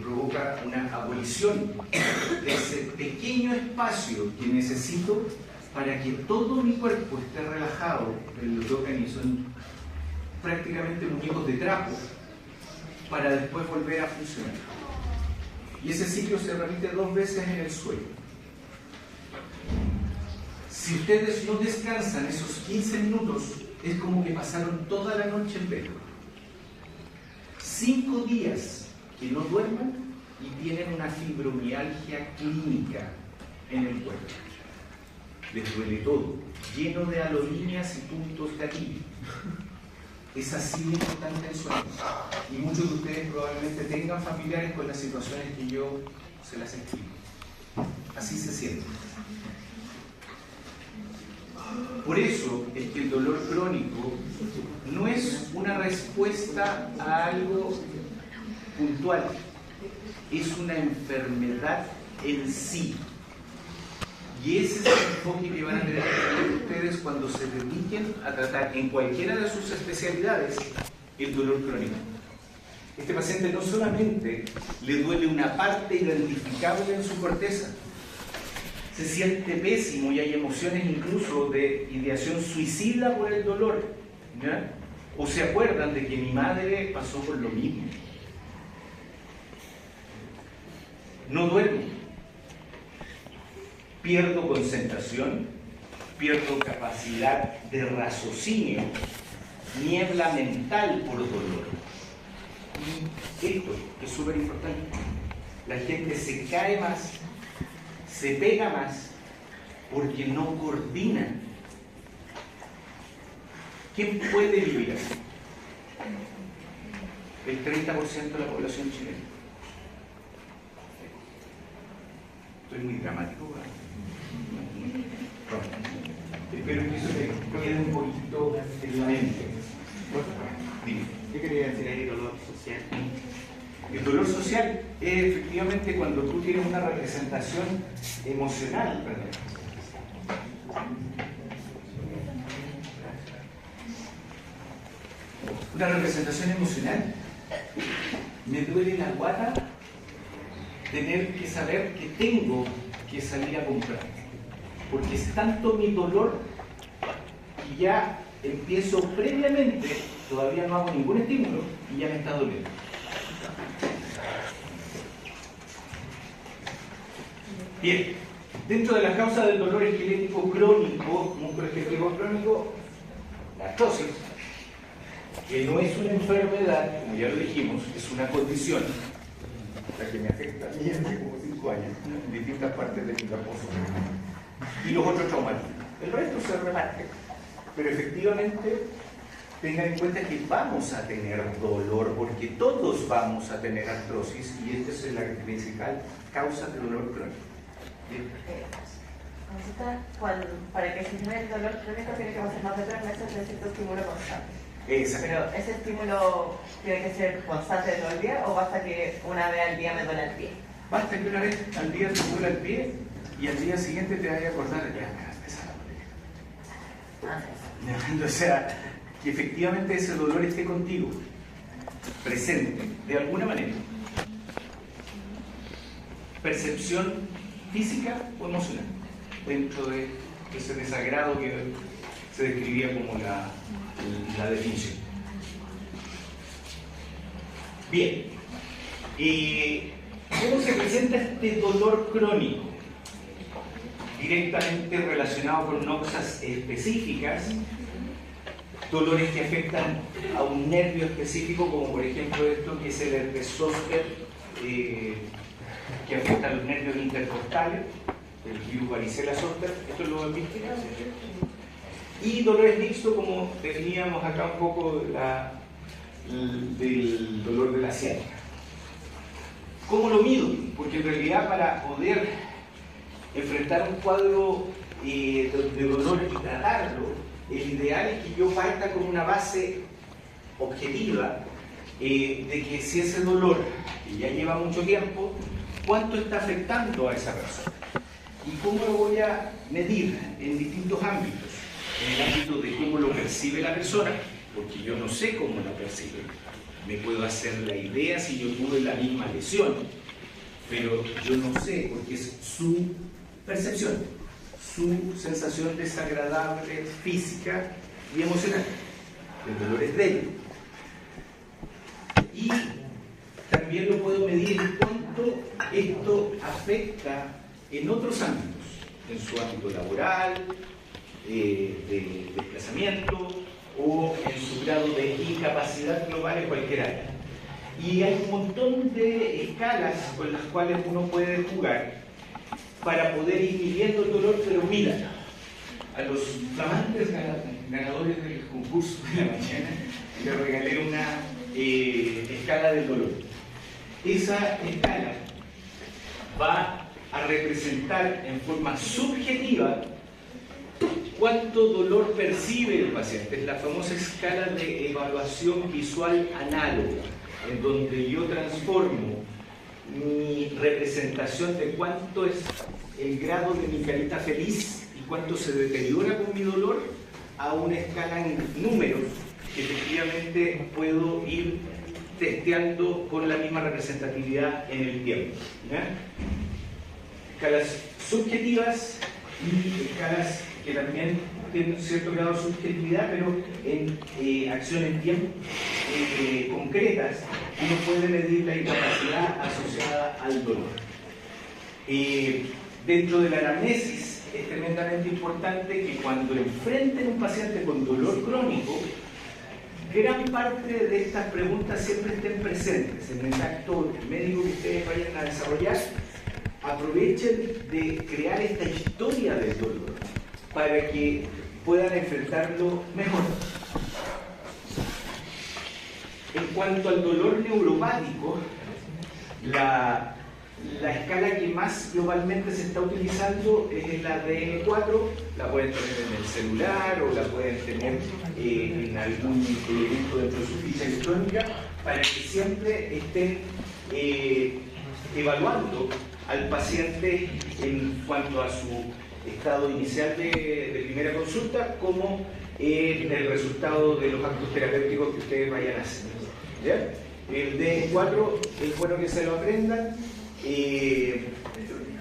provoca una abolición de ese pequeño espacio que necesito para que todo mi cuerpo esté relajado. Lo tocan y son prácticamente muñecos de trapo para después volver a funcionar. Y ese ciclo se repite 2 veces en el sueño. Si ustedes no descansan esos 15 minutos, es como que pasaron toda la noche en vela. 5 días que no duerman y tienen una fibromialgia clínica en el cuerpo. Les duele todo, lleno de alolíneas y puntos gatillo. Es así de importante el sueño. Y muchos de ustedes probablemente tengan familiares con las situaciones que yo se las explico. Así se siente. Por eso es que el dolor crónico no es una respuesta a algo puntual, es una enfermedad en sí. Y ese es el enfoque que van a tener ustedes cuando se dediquen a tratar en cualquiera de sus especialidades el dolor crónico. Este paciente no solamente le duele una parte identificable en su corteza, se siente pésimo y hay emociones incluso de ideación suicida por el dolor, ¿ya? O se acuerdan de que mi madre pasó por lo mismo. No duermo, pierdo concentración, pierdo capacidad de raciocinio, niebla mental por dolor. Y esto es súper importante. La gente se cae más, se pega más, porque no coordina. ¿Quién puede vivir así? El 30% de la población chilena. Estoy muy dramático, ¿verdad? Espero que eso te quede un poquito en la mente. Dime. Yo quería decir ahí dolor social. El dolor social es efectivamente cuando tú tienes una representación emocional, ¿verdad? Una representación emocional. Me duele la guata tener que saber que tengo que salir a comprar. Porque es tanto mi dolor que ya empiezo previamente, todavía no hago ningún estímulo y ya me está doliendo. Bien, dentro de las causas del dolor esquelético crónico, músculo esquelético crónico, la artrosis, que no es una enfermedad, como ya lo dijimos, es una condición, la que me afecta a mí hace como 5 años, en distintas partes de mi cuerpo. Y los otros traumáticos. El resto se reparte. Pero efectivamente, tengan en cuenta que vamos a tener dolor, porque todos vamos a tener artrosis, y esta es la principal causa del dolor crónico. Para que se genere el dolor crónico tiene que pasar más de 3 meses de cierto estímulo constante. Exacto. Pero ese estímulo tiene que ser constante todo el día o basta que una vez al día me duele el pie. Basta que una vez al día te duele el pie y al día siguiente te vayas a acordar de que me va a empezar a doler. O sea, que efectivamente ese dolor esté contigo, presente, de alguna manera. Percepción física o emocional, dentro de ese desagrado que se describía como la definición. Bien, ¿cómo se presenta este dolor crónico? Directamente relacionado con noxas específicas, dolores que afectan a un nervio específico, como por ejemplo esto que es el herpes zóster, que afecta a los nervios intercostales, el virus varicela zoster, esto lo han visto. Y dolores mixtos, como teníamos acá un poco del dolor de la ciática. ¿Cómo lo mido? Porque en realidad para poder enfrentar un cuadro de dolor y tratarlo, el ideal es que yo parta con una base objetiva de que si ese dolor, que ya lleva mucho tiempo, ¿cuánto está afectando a esa persona? ¿Y cómo lo voy a medir? En distintos ámbitos. En el ámbito de cómo lo percibe la persona, porque yo no sé cómo lo percibe. Me puedo hacer la idea si yo tuve la misma lesión, pero yo no sé porque es su percepción, su sensación desagradable física y emocional. El dolor es de él. Y también lo puedo medir en cuánto esto afecta en otros ámbitos, en su ámbito laboral, de desplazamiento o en su grado de incapacidad global en cualquier área. Y hay un montón de escalas con las cuales uno puede jugar para poder ir midiendo el dolor, pero mira, a los flamantes ganadores del concurso de la mañana les regalé una escala del dolor. Esa escala va a representar en forma subjetiva cuánto dolor percibe el paciente. Es la famosa escala de evaluación visual análoga, en donde yo transformo mi representación de cuánto es el grado de mi carita feliz y cuánto se deteriora con mi dolor a una escala en números que efectivamente puedo ir testeando con la misma representatividad en el tiempo. ¿Ya? Escalas subjetivas y escalas que también tienen cierto grado de subjetividad, pero en acciones bien concretas uno puede medir la incapacidad asociada al dolor. Dentro de la anamnesis es tremendamente importante que cuando enfrenten un paciente con dolor crónico, gran parte de estas preguntas siempre estén presentes en el acto médico que ustedes vayan a desarrollar. Aprovechen de crear esta historia del dolor para que puedan enfrentarlo mejor. cuanto al dolor neuropático, la escala que más globalmente se está utilizando es la DL4, la pueden tener en el celular o la pueden tener en algún elemento dentro de su ficha electrónica, para que siempre estén evaluando al paciente en cuanto a su estado inicial de primera consulta, como el resultado de los actos terapéuticos que ustedes vayan a hacer. ¿Ya? El DL4 es bueno que se lo aprendan.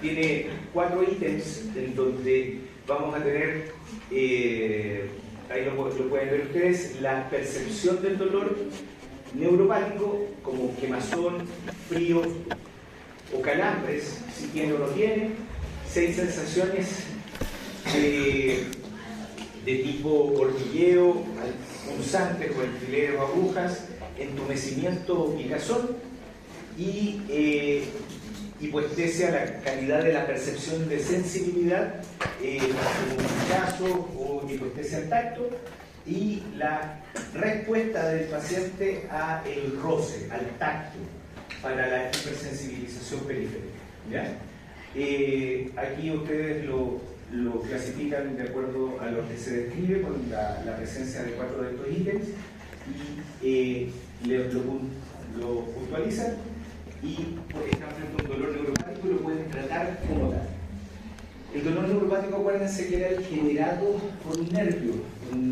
Tiene 4 ítems en donde vamos a tener, ahí lo pueden ver ustedes, la percepción del dolor neuropático como quemazón, frío o calambres, si tiene o no tiene, 6 sensaciones de tipo hormigueo, punzantes o alfileres o agujas, entumecimiento o picazón, y hipoestesia, la calidad de la percepción de sensibilidad, como un caso o hipoestesia al tacto, y la respuesta del paciente a el roce, al tacto, para la hipersensibilización periférica. ¿Ya? Aquí ustedes lo clasifican de acuerdo a lo que se describe, con la presencia de 4 de estos ítems, y lo puntualizan, y están frente a un dolor neuropático y lo pueden tratar como tal. El dolor neuropático, acuérdense que era el generado por un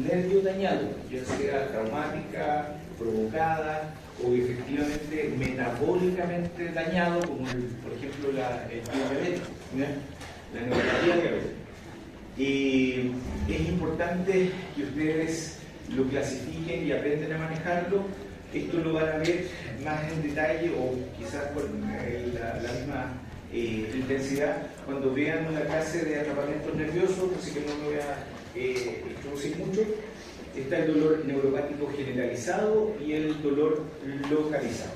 nervio dañado, ya sea traumática, provocada o efectivamente metabólicamente dañado, como por ejemplo el diabetes, la neuropatía diabética. Y es importante que ustedes lo clasifiquen y aprenden a manejarlo. Esto lo van a ver más en detalle, o quizás con la misma intensidad, cuando vean una clase de atrapamientos nerviosos, así que no me voy a introducir mucho. Está el dolor neuropático generalizado y el dolor localizado.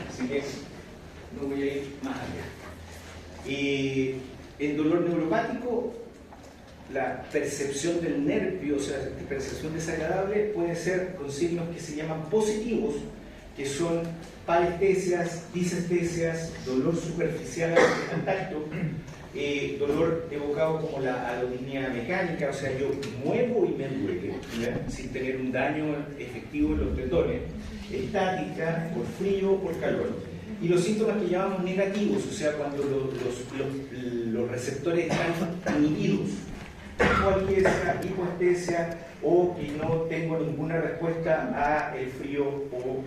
Así que no voy a ir más allá. El dolor neuropático, la percepción del nervio, o sea, la percepción desagradable, puede ser con signos que se llaman positivos, que son parestesias, disestesias, dolor superficial al tacto, dolor evocado como la alodinía mecánica, o sea, yo muevo y me duele, ¿ya? Sin tener un daño efectivo en los tendones, estática, por frío, por calor. Y los síntomas que llamamos negativos, o sea, cuando los receptores están inhibidos, hipoestesia, o que no tengo ninguna respuesta a el frío o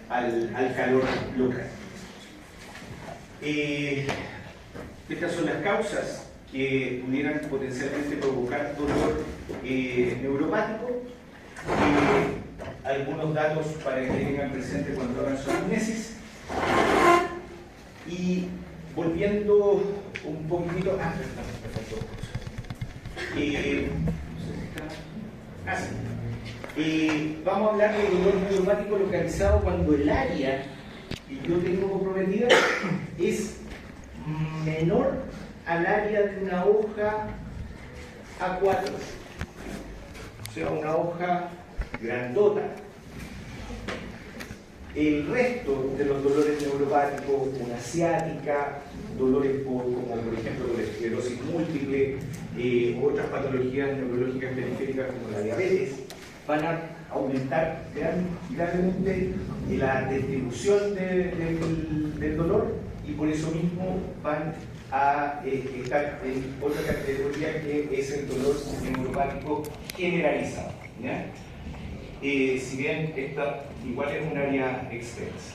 al calor local. Estas son las causas que pudieran potencialmente provocar dolor neuropático. Algunos datos para que tengan presente cuando hagan su anamnesis. Y volviendo un poquitito. Perfecto. Vamos a hablar del dolor neuropático localizado cuando el área que yo tengo comprometida es menor al área de una hoja A4, o sea, una hoja grandota. El resto de los dolores neuropáticos, una ciática, dolores como por ejemplo la esclerosis múltiple, otras patologías neurológicas periféricas como la diabetes, van a aumentar gravemente la distribución del dolor, y por eso mismo van a estar en otra categoría, que es el dolor neuropático generalizado, ¿ya? Si bien esta igual es un área extensa.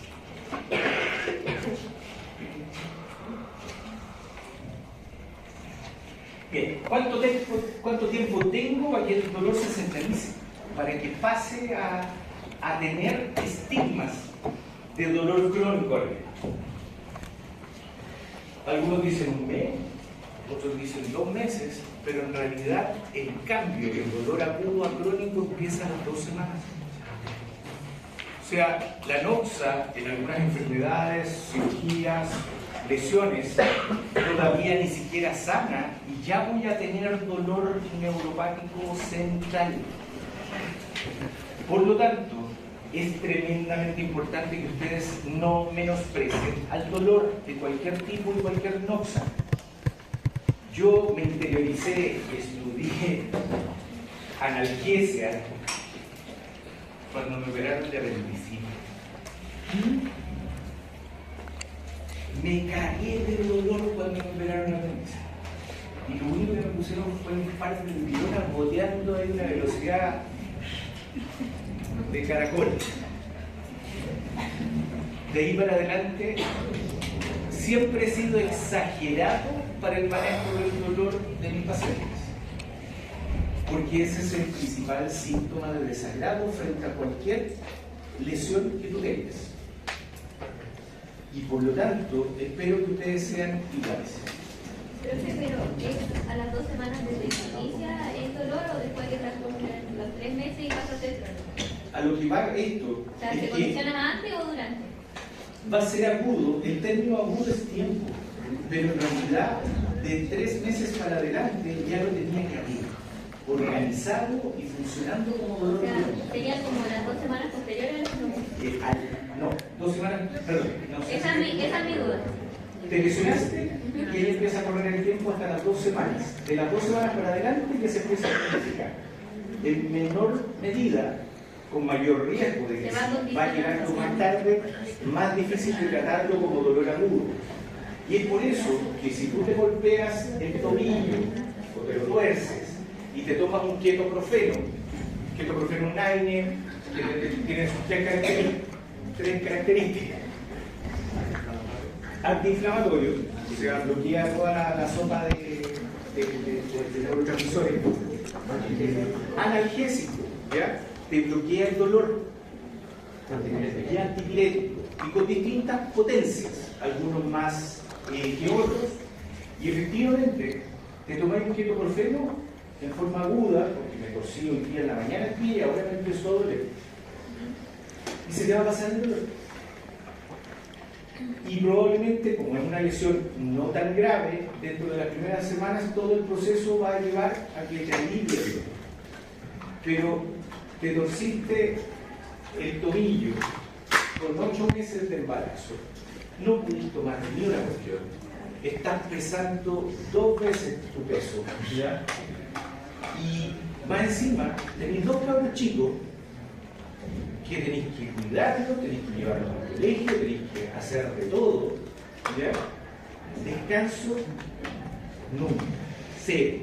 Bien, ¿cuánto tiempo tengo para que el dolor se centralice? Para que pase a tener estigmas de dolor crónico. Algunos dicen un mes, otros dicen 2 meses, pero en realidad el cambio del dolor agudo a crónico empieza a las 2 semanas. O sea, la noxa en algunas enfermedades, cirugías, lesiones, todavía ni siquiera sana, y ya voy a tener dolor neuropático central. Por lo tanto, es tremendamente importante que ustedes no menosprecien al dolor de cualquier tipo y cualquier noxa. Yo me interioricé y estudié analgesia cuando me operaron de apendicitis. Me cagué de dolor cuando me operaron de apendicitis. Y lo único que me pusieron fue un par de neuronas boteando a una velocidad de caracol. De ahí para adelante siempre he sido exagerado para el manejo del dolor de mis pacientes, porque ese es el principal síntoma de desagrado frente a cualquier lesión que tú tengas. Y por lo tanto espero que ustedes sean iguales. Pero ¿es a las 2 semanas desde que inicia el dolor o después que transcurren los 3 meses y pasa a ser crónico? A lo que va esto O sea, es ¿se que condiciona antes o durante? va a ser agudo. El término agudo es tiempo, pero en realidad de 3 meses para adelante ya lo tenía que abrir, organizado y funcionando como O dolor sea, crónico. sería como las 2 semanas posteriores a los crónicos. No, 2 semanas, perdón. No sé Esa es mi duda. Te lesionaste y él empieza a correr el tiempo hasta las 2 semanas. De las 2 semanas para adelante ya se empieza a planificar. En menor medida, con mayor riesgo de que si va llegando más tarde, más difícil de tratarlo como dolor agudo. Y es por eso que si tú te golpeas el tobillo o te lo tuerces y te tomas un ketoprofeno un AINE, que tiene sus 3 características. Antiinflamatorio, o sea, bloquea toda la sopa de neurotransmisores. Analgésico, ¿ya? Te bloquea el dolor. Y antipirético. Y con distintas potencias, algunos más que otros. Y efectivamente, te tomáis un ketoprofeno en forma aguda, porque me torcí hoy día en la mañana el pie y ahora me empezó a doler. Y se te va a pasar el dolor. Y probablemente, como es una lesión no tan grave, dentro de las primeras semanas todo el proceso va a llevar a que te alivie. Pero te torciste el tobillo con 8 meses de embarazo, no pudiste tomar ni una cuestión, estás pesando 2 veces tu peso, ¿ya? Y más encima tenéis 2 cabros chicos que tenéis que cuidarlos, tenéis que llevarlos al colegio, tenéis que hacer de todo, ¿ya? Descanso nunca, 0.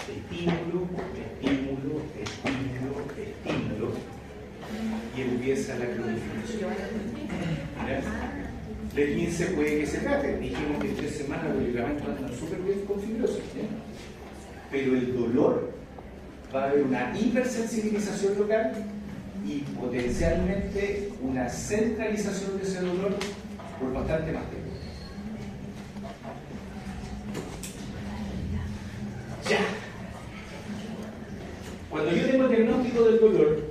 Estímulo, estímulo, estímulo, estímulo, y empieza la cronificación. De 15 puede que se trate, dijimos que en 3 semanas los ligamentos andan súper bien con fibrosis, ¿eh? Pero el dolor va a haber una hipersensibilización local y potencialmente una centralización de ese dolor por bastante más tiempo. Ya. Cuando yo tengo el diagnóstico del dolor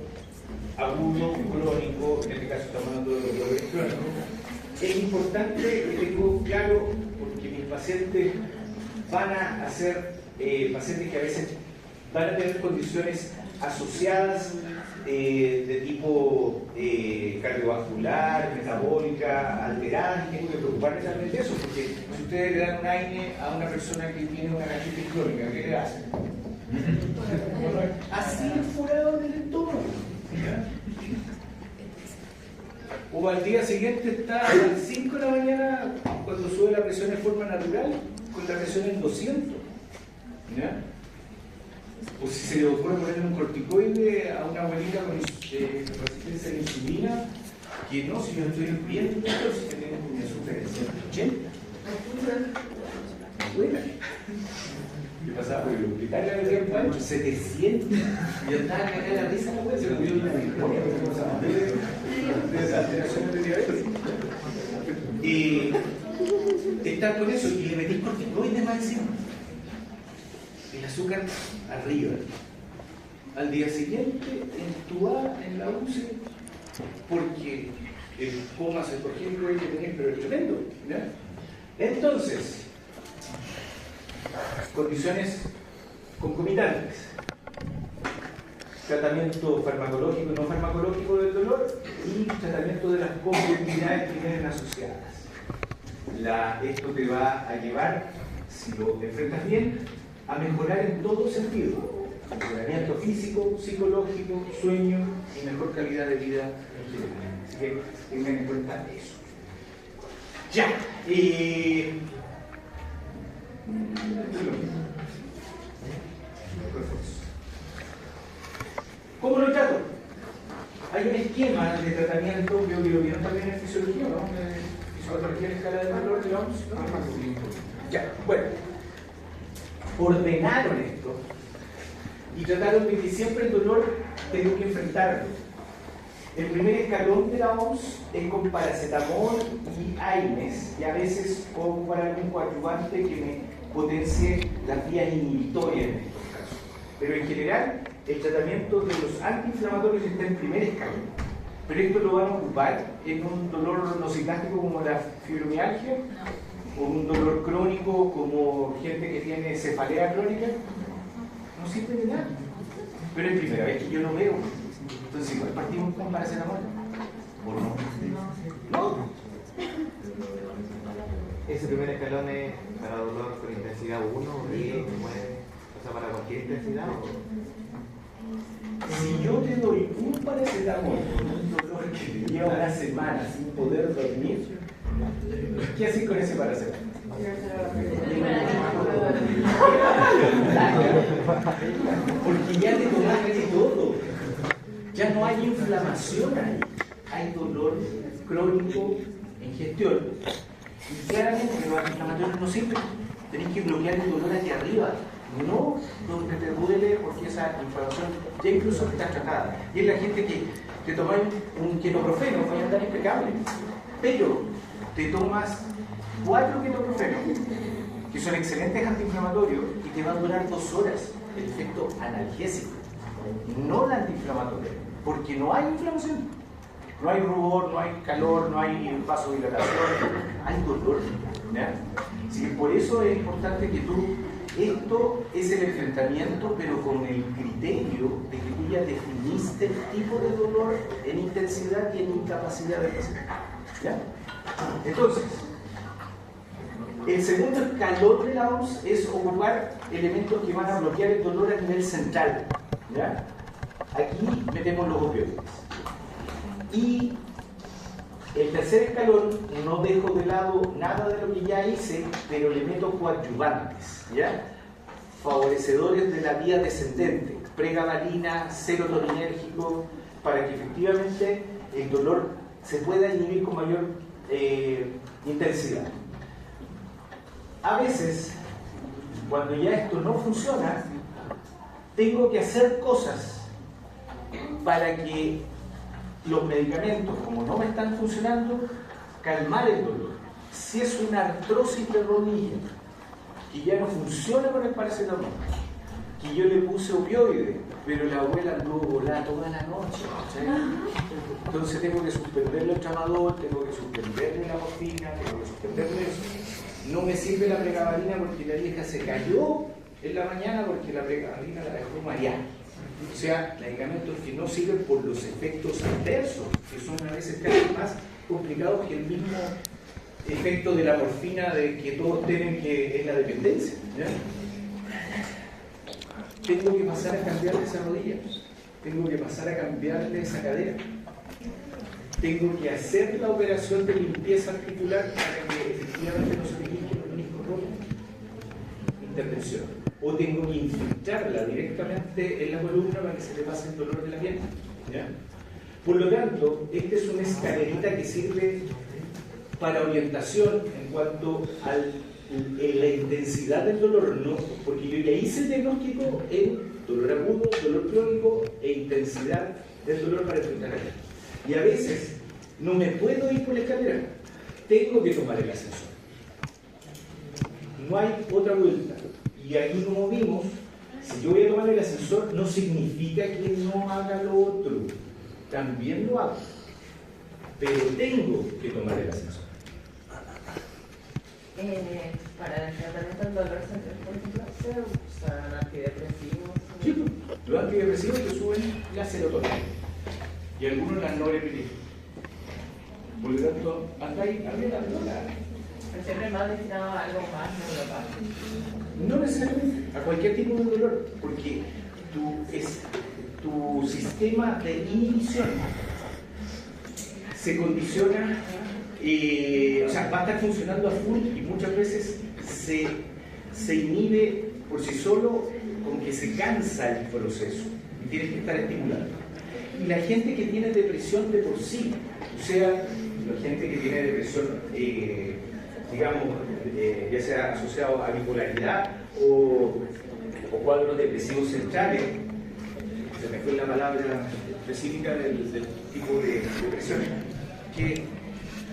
agudo, crónico, en este caso estamos hablando de dolor crónico, es importante que tengo claro, porque mis pacientes van a ser pacientes que a veces van a tener condiciones asociadas de tipo cardiovascular, metabólica, alteradas, y tengo que preocuparme también de eso, porque si ustedes le dan un AINE a una persona que tiene una gastritis crónica, ¿qué le hacen? Así el forado del estómago. O al día siguiente está a las 5 de la mañana, cuando sube la presión de forma natural, con la presión en 200. ¿Ya? O si se le ocurre ponerle un corticoide a una abuelita con resistencia a la insulina, que no, si yo estoy bien, si tengo mi azúcar en 180. Buena. ¿Qué pasaba? Porque el hospital le decía cuánto, 700. Y yo estaba cagada en la risa, no se lo dio una victoria, de esas alteraciones de diabetes. Y estar con eso y le metí corticoide más encima. El azúcar arriba. Al día siguiente, entubada en la UCI, porque el coma cetogénico hay que tener, pero es tremendo. ¿Ya? Entonces, condiciones concomitantes. tratamiento farmacológico y no farmacológico del dolor y tratamiento de las comorbilidades que vienen asociadas. Esto te va a llevar, si lo enfrentas bien, a mejorar en todo sentido. Funcionamiento físico, psicológico, sueño y mejor calidad de vida en general. Así que tengan en cuenta eso. Ya. ¿Cómo lo trato? Hay un esquema de tratamiento, creo que lo vieron también en fisiología, ¿no? Fisiología en escala de valor, digamos. Ya, bueno. Ordenaron esto y trataron de que siempre el dolor tengo que enfrentarlo. El primer escalón de la OMS es con paracetamol y AINES, y a veces con algún coadyuvante que me potencie las vías inhibitorias en estos casos. Pero en general, el tratamiento de los antiinflamatorios está en primer escalón. Pero esto lo van a ocupar en un dolor nociplástico como la fibromialgia, o un dolor crónico como gente que tiene cefalea crónica. No sirve de nada. Pero es primera vez que yo lo veo. Entonces, igual partimos con paracetamol. ¿O no? No. Ese primer escalón es para dolor con intensidad 1 y para cualquier intensidad. Si yo te doy un paracetamol con un dolor que te lleva una semana sin poder dormir, ¿qué haces con ese paracetamol? Porque ya te tomaste todo. Ya no hay inflamación ahí. Hay dolor crónico en gestión. Y claramente los antiinflamatorios no sirven. Tenés que bloquear el dolor hacia arriba, no donde te duele, porque esa inflamación ya incluso está tratada. Y es la gente que te tomas un ketoprofeno, voy a andar impecable. Pero te tomas 4 ketoprofenos, que son excelentes antiinflamatorios, y te va a durar 2 horas el efecto analgésico, no el antiinflamatorio, porque no hay inflamación. No hay rubor, no hay calor, no hay vasodilatación, hay dolor. ¿Ya? Así que por eso es importante que esto es el enfrentamiento, pero con el criterio de que tú ya definiste el tipo de dolor en intensidad y en incapacidad del paciente. ¿Ya? Entonces, el segundo escalón de la OMS es ocupar elementos que van a bloquear el dolor a nivel central. ¿Ya? Aquí metemos los opioides. Y el tercer escalón, no dejo de lado nada de lo que ya hice, pero le meto coadyuvantes, ¿ya? Favorecedores de la vía descendente, pregabalina, serotoninérgico, para que efectivamente el dolor se pueda inhibir con mayor intensidad. A veces, cuando ya esto no funciona, tengo que hacer cosas para que los medicamentos, como no me están funcionando, calmar el dolor. Si es una artrosis de rodilla que ya no funciona con el paracetamol, que yo le puse opioide, pero la abuela anduvo volada toda la noche, ¿sí? Entonces tengo que suspenderle el tramadol, tengo que suspenderle la morfina, tengo que suspenderle eso. No me sirve la pregabalina porque la vieja se cayó en la mañana porque la pregabalina la dejó marear. O sea, medicamentos que no sirven por los efectos adversos, que son a veces casi más complicados que el mismo efecto de la morfina de que todos tienen, que es la dependencia. ¿Ya? Tengo que pasar a cambiarle esa rodilla, tengo que pasar a cambiarle esa cadera, tengo que hacer la operación de limpieza articular para que efectivamente no se te quiten los meniscos rotos. Intervención. O tengo que infiltrarla directamente en la columna para que se le pase el dolor de la pierna. ¿Ya? Por lo tanto, esta es una escalerita que sirve para orientación en cuanto a la intensidad del dolor, ¿no? Porque yo ya hice el diagnóstico en dolor agudo, dolor crónico e intensidad del dolor para enfrentar a él. Y a veces no me puedo ir por la escalera, tengo que tomar el ascensor. No hay otra vuelta. Y aquí, como vimos, si yo voy a tomar el ascensor, no significa que no haga lo otro. También lo hago. Pero tengo que tomar el ascensor. Para el tratamiento del dolor central, por ejemplo, ¿se usan antidepresivos? Sí, pues, los antidepresivos te suben la serotonina y algunos la norepinefrina. Por lo tanto, hasta ahí, arriba Pero siempre más destinado a algo más neuropático. no necesariamente a cualquier tipo de dolor, porque tu sistema de inhibición se condiciona, o sea, va a estar funcionando a full y muchas veces se inhibe por sí solo con que se cansa el proceso y tienes que estar estimulando. Y la gente que tiene depresión de por sí, o sea, la gente que tiene depresión, digamos, ya sea asociado a bipolaridad o cuadros depresivos centrales, se me fue la palabra específica del tipo de depresión, que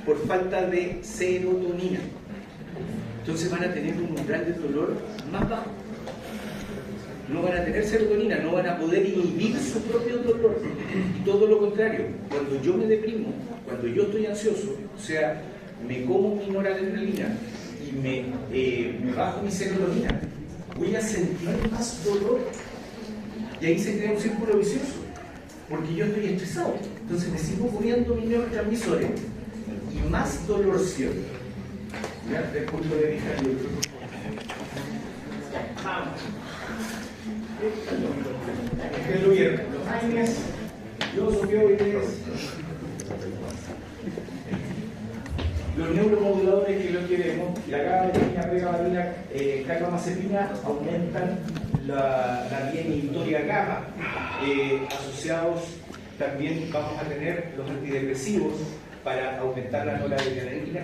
por falta de serotonina, entonces van a tener un umbral de dolor más bajo. No van a tener serotonina, no van a poder inhibir su propio dolor. Y todo lo contrario, cuando yo me deprimo, cuando yo estoy ansioso, o sea, me como mi noradrenalina y me bajo mi serotonina, voy a sentir más dolor. Y ahí se crea un círculo vicioso, porque yo estoy estresado. Entonces me sigo poniendo mis neurotransmisores y más dolor siento. ¿Ya? Desde el punto de vista del otro. Vamos. Es lo viernes. Los ángeles, yo soy los neuromoduladores que lo queremos, la gabapentina, pregabalina, carbamazepina aumentan la vía inhibitoria GABA. Asociados también vamos a tener los antidepresivos para aumentar la noradrenalina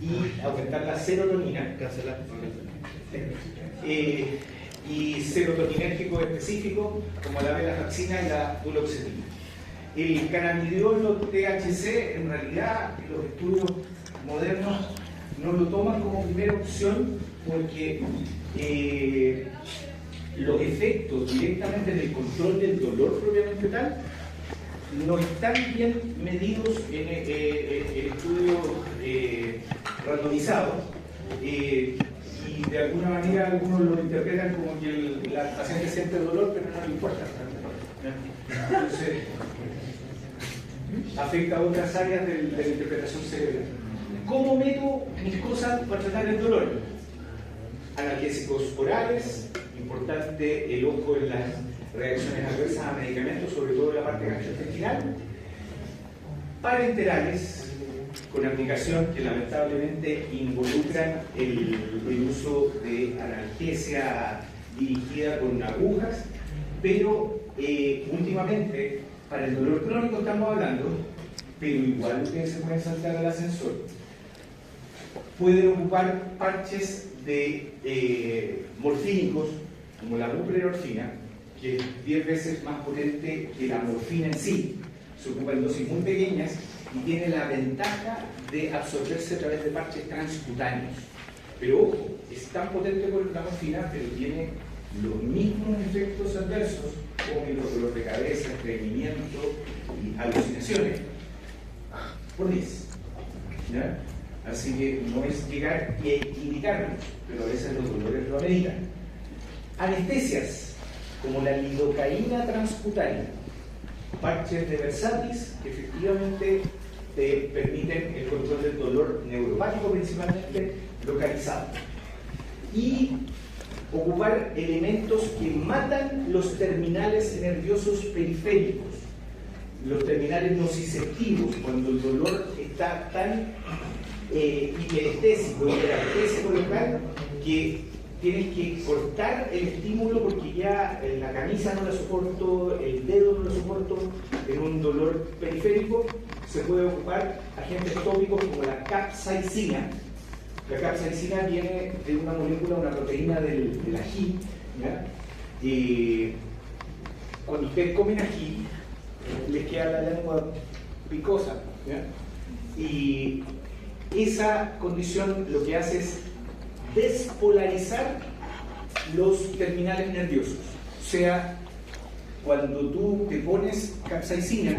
y aumentar la serotonina. Y serotoninérgicos específicos como la venlafaxina y la duloxetina. El cannabidiol o THC, en realidad, los estudios modernos no lo toman como primera opción porque los efectos directamente del control del dolor propiamente tal no están bien medidos en estudios randomizados. Y de alguna manera algunos lo interpretan como que la paciente siente dolor, pero no le importa. Entonces, afecta a otras áreas de la interpretación cerebral. ¿Cómo meto mis cosas para tratar el dolor? Analgésicos orales, importante el ojo en las reacciones adversas a medicamentos, sobre todo en la parte gastrointestinal. Parenterales, con aplicación que lamentablemente involucran el uso de analgesia dirigida con agujas, pero últimamente para el dolor crónico estamos hablando, pero igual ustedes se pueden saltar al ascensor. Pueden ocupar parches de morfínicos como la buprenorfina, que es 10 veces más potente que la morfina en sí. Se ocupa en dosis muy pequeñas y tiene la ventaja de absorberse a través de parches transcutáneos. Pero ojo, es tan potente como la morfina, pero tiene los mismos efectos adversos como el dolor de cabeza, estreñimiento y alucinaciones por 10. ¿Ya? Así que no es llegar y indicarlos, pero a veces los dolores lo ameritan. Anestesias, como la lidocaína transcutánea, parches de Versatis que efectivamente te permiten el control del dolor neuropático, principalmente localizado. Y ocupar elementos que matan los terminales nerviosos periféricos, los terminales nociceptivos, cuando el dolor está tan hiperestésico local que tienes que cortar el estímulo porque ya la camisa no la soporto, el dedo no lo soporto. En un dolor periférico se puede ocupar agentes tópicos como la capsaicina. La capsaicina viene de una molécula, una proteína del ají, ¿ya? Y cuando ustedes comen ají, les queda la lengua picosa, ¿ya? Y esa condición lo que hace es despolarizar los terminales nerviosos. O sea, cuando tú te pones capsaicina,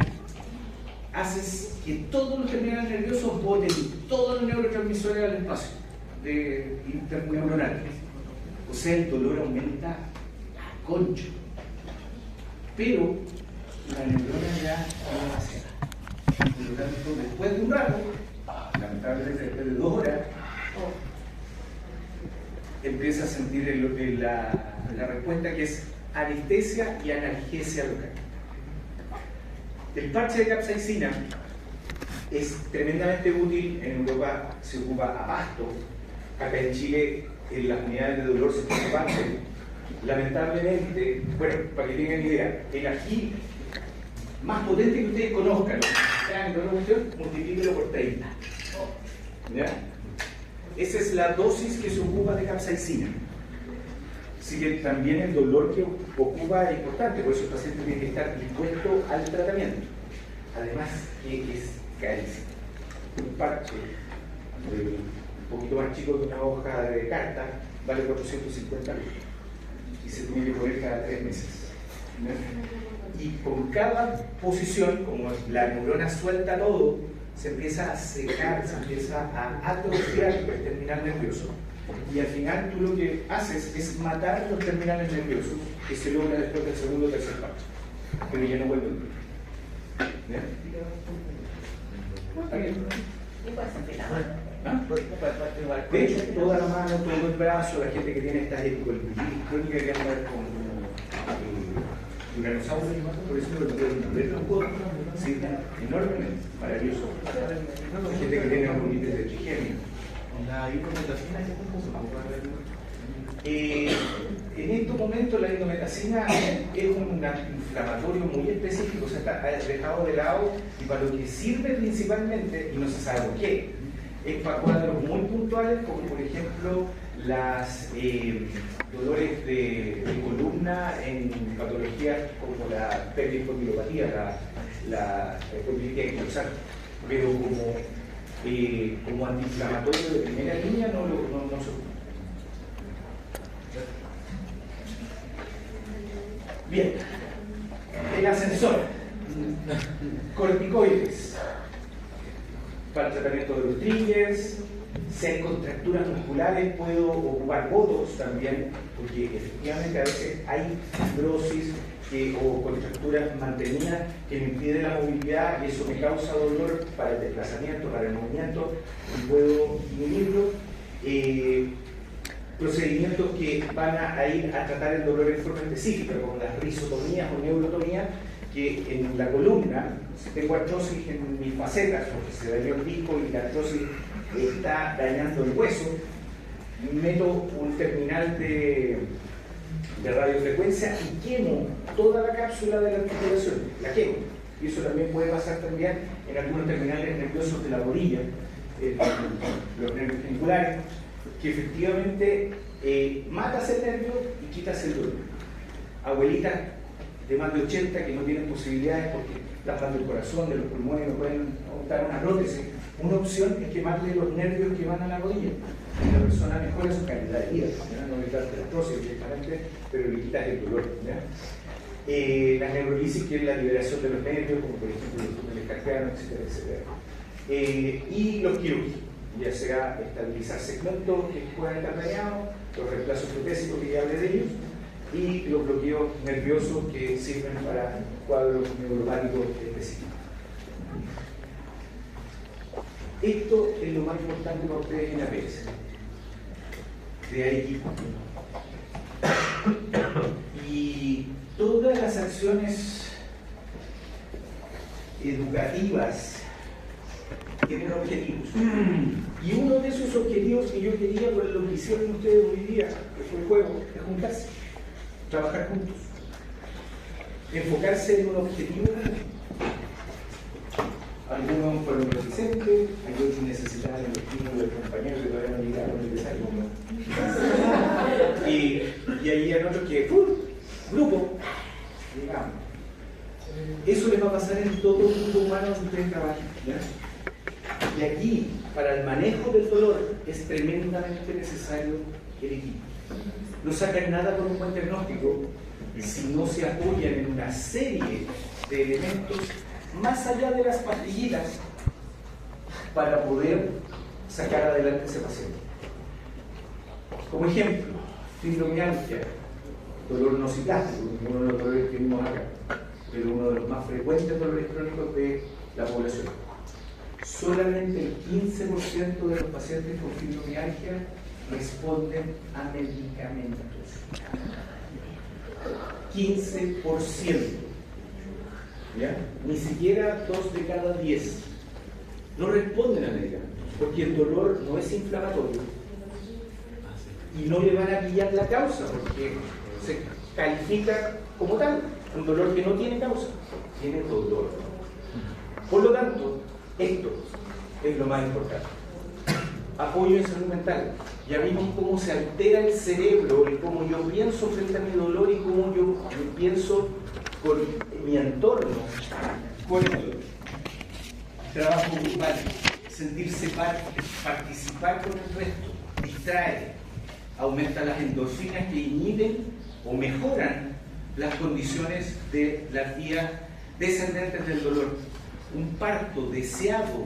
haces que todos los terminales nerviosos boten todos los neurotransmisores al espacio interneuronal. O sea, el dolor aumenta a concho. Pero la neurona ya no va a hacer. Por lo tanto, después de un rato, lamentablemente después de 2 horas, empieza a sentir la respuesta, que es anestesia y analgesia local. El parche de capsaicina es tremendamente útil. En Europa se ocupa a pasto. Acá en Chile, en las unidades de dolor se ocupa pasto. Lamentablemente, bueno, para que tengan idea, el ají más potente que ustedes conozcan, multiplíquelo por 30. ¿Ya? Esa es la dosis que se ocupa de capsaicina. Así que también el dolor que ocupa es importante, por eso el paciente tiene que estar dispuesto al tratamiento. Además, que es carísimo. Un parche un poquito más chico que una hoja de carta vale 450 euros y se tiene que poner cada 3 meses. ¿No? Y con cada posición, como la neurona suelta todo, se empieza a secar, se empieza a atrofiar el terminal nervioso. Y al final tú lo que haces es matar los terminales nerviosos, que se logra después del segundo o tercer parche. Pero ya no vuelven. ¿Ya? ¿Está bien? ¿Ah? De hecho, toda la mano, todo el brazo, la gente que tiene estas epicolipilitis crónicas que anda con tiranosaurio, por eso lo pueden ver los codos, sirve enormemente, maravilloso. La gente que tiene bronquitis de trigémino. ¿La indometacina qué se En estos momentos la indometacina es un antiinflamatorio muy específico, o sea, está dejado de lado, y para lo que sirve principalmente, y no se sabe por qué, es para cuadros muy puntuales, como por ejemplo las dolores de columna en patologías como la perispondilopatía, la espondilitis anquilosante, pero como antiinflamatorio de primera línea no se ocupa. Bien, el ascensor, corticoides, para el tratamiento de los triggers. Si hay contracturas musculares, puedo ocupar botox también, porque efectivamente a veces hay fibrosis o contracturas mantenidas que me impiden la movilidad y eso me causa dolor para el desplazamiento, para el movimiento, y puedo disminuirlo. Procedimientos que van a ir a tratar el dolor en forma específica, como las risotomías o neurotomías, que en la columna, si tengo artrosis en mis facetas, porque se dañó el disco y la artrosis está dañando el hueso, meto un terminal de radiofrecuencia y quemo toda la cápsula de la articulación, la quemo. Y eso también puede pasar también en algunos terminales nerviosos de la rodilla, los nervios geniculares, que efectivamente matas el nervio y quitas el dolor. Abuelitas de más de 80 que no tienen posibilidades porque están dando el corazón, de los pulmones, no pueden optar una prótesis. Una opción es quemarle los nervios que van a la rodilla. Y la persona mejora su calidad de vida, no le quita la artrosis directamente, pero le quitas el dolor. La neurolisis, que es la liberación de los nervios, como por ejemplo los túneles carpianos, etcétera, etcétera. Y los quirúrgicos, ya sea estabilizar segmentos que puedan estar dañados, los reemplazos protésicos que ya hablé de ellos, y los bloqueos nerviosos que sirven para cuadros neuropáticos específicos. Esto es lo más importante para ustedes en APS. De ahí. Y todas las acciones educativas tienen objetivos. Y uno de esos objetivos que yo quería, por lo que hicieron ustedes hoy día, que fue el juego, es juntarse, trabajar juntos, enfocarse en un objetivo. Algunos fueron resistentes, hay otros necesitaban el estímulo del compañero que todavía no llegaron al desayuno. Y ahí hay otros que, grupo, digamos. Eso les va a pasar en todo el mundo humano donde ustedes trabajan. Y aquí, para el manejo del dolor, es tremendamente necesario el equipo. No sacan nada con un buen diagnóstico si no se apoyan en una serie de elementos más allá de las pastillitas para poder sacar adelante a ese paciente. Como ejemplo, fibromialgia, dolor no psiquiátrico, uno de los dolores que vimos acá, pero uno de los más frecuentes dolores crónicos de la población. Solamente el 15% de los pacientes con fibromialgia responden a medicamentos. 15%. ¿Ya? Ni siquiera 2 de cada 10 no responden a medicamentos, porque el dolor no es inflamatorio y no le van a pillar la causa, porque se califica como tal, un dolor que no tiene causa, tiene dolor. Por lo tanto, esto es lo más importante. Apoyo en salud mental. Ya vimos cómo se altera el cerebro y cómo yo pienso frente a mi dolor y cómo yo pienso con mi entorno con el dolor. Trabajo grupal, sentirse parte, participar con el resto, distrae, aumenta las endorfinas que inhiben o mejoran las condiciones de las vías descendentes del dolor. Un parto deseado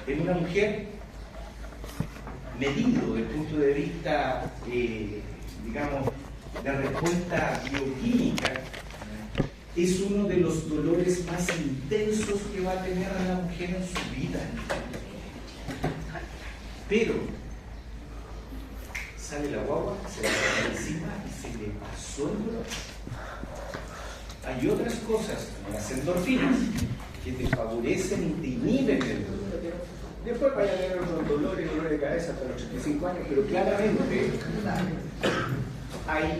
en una mujer, medido desde el punto de vista, digamos, de respuesta bioquímica, es uno de los dolores más intensos que va a tener la mujer en su vida. Pero sale la guagua, se la pone encima y se le pasó el dolor. Hay otras cosas, como las endorfinas, que te favorecen y te inhiben el dolor. Después vaya a tener otros dolores, dolores de cabeza hasta los 85 años, pero claramente hay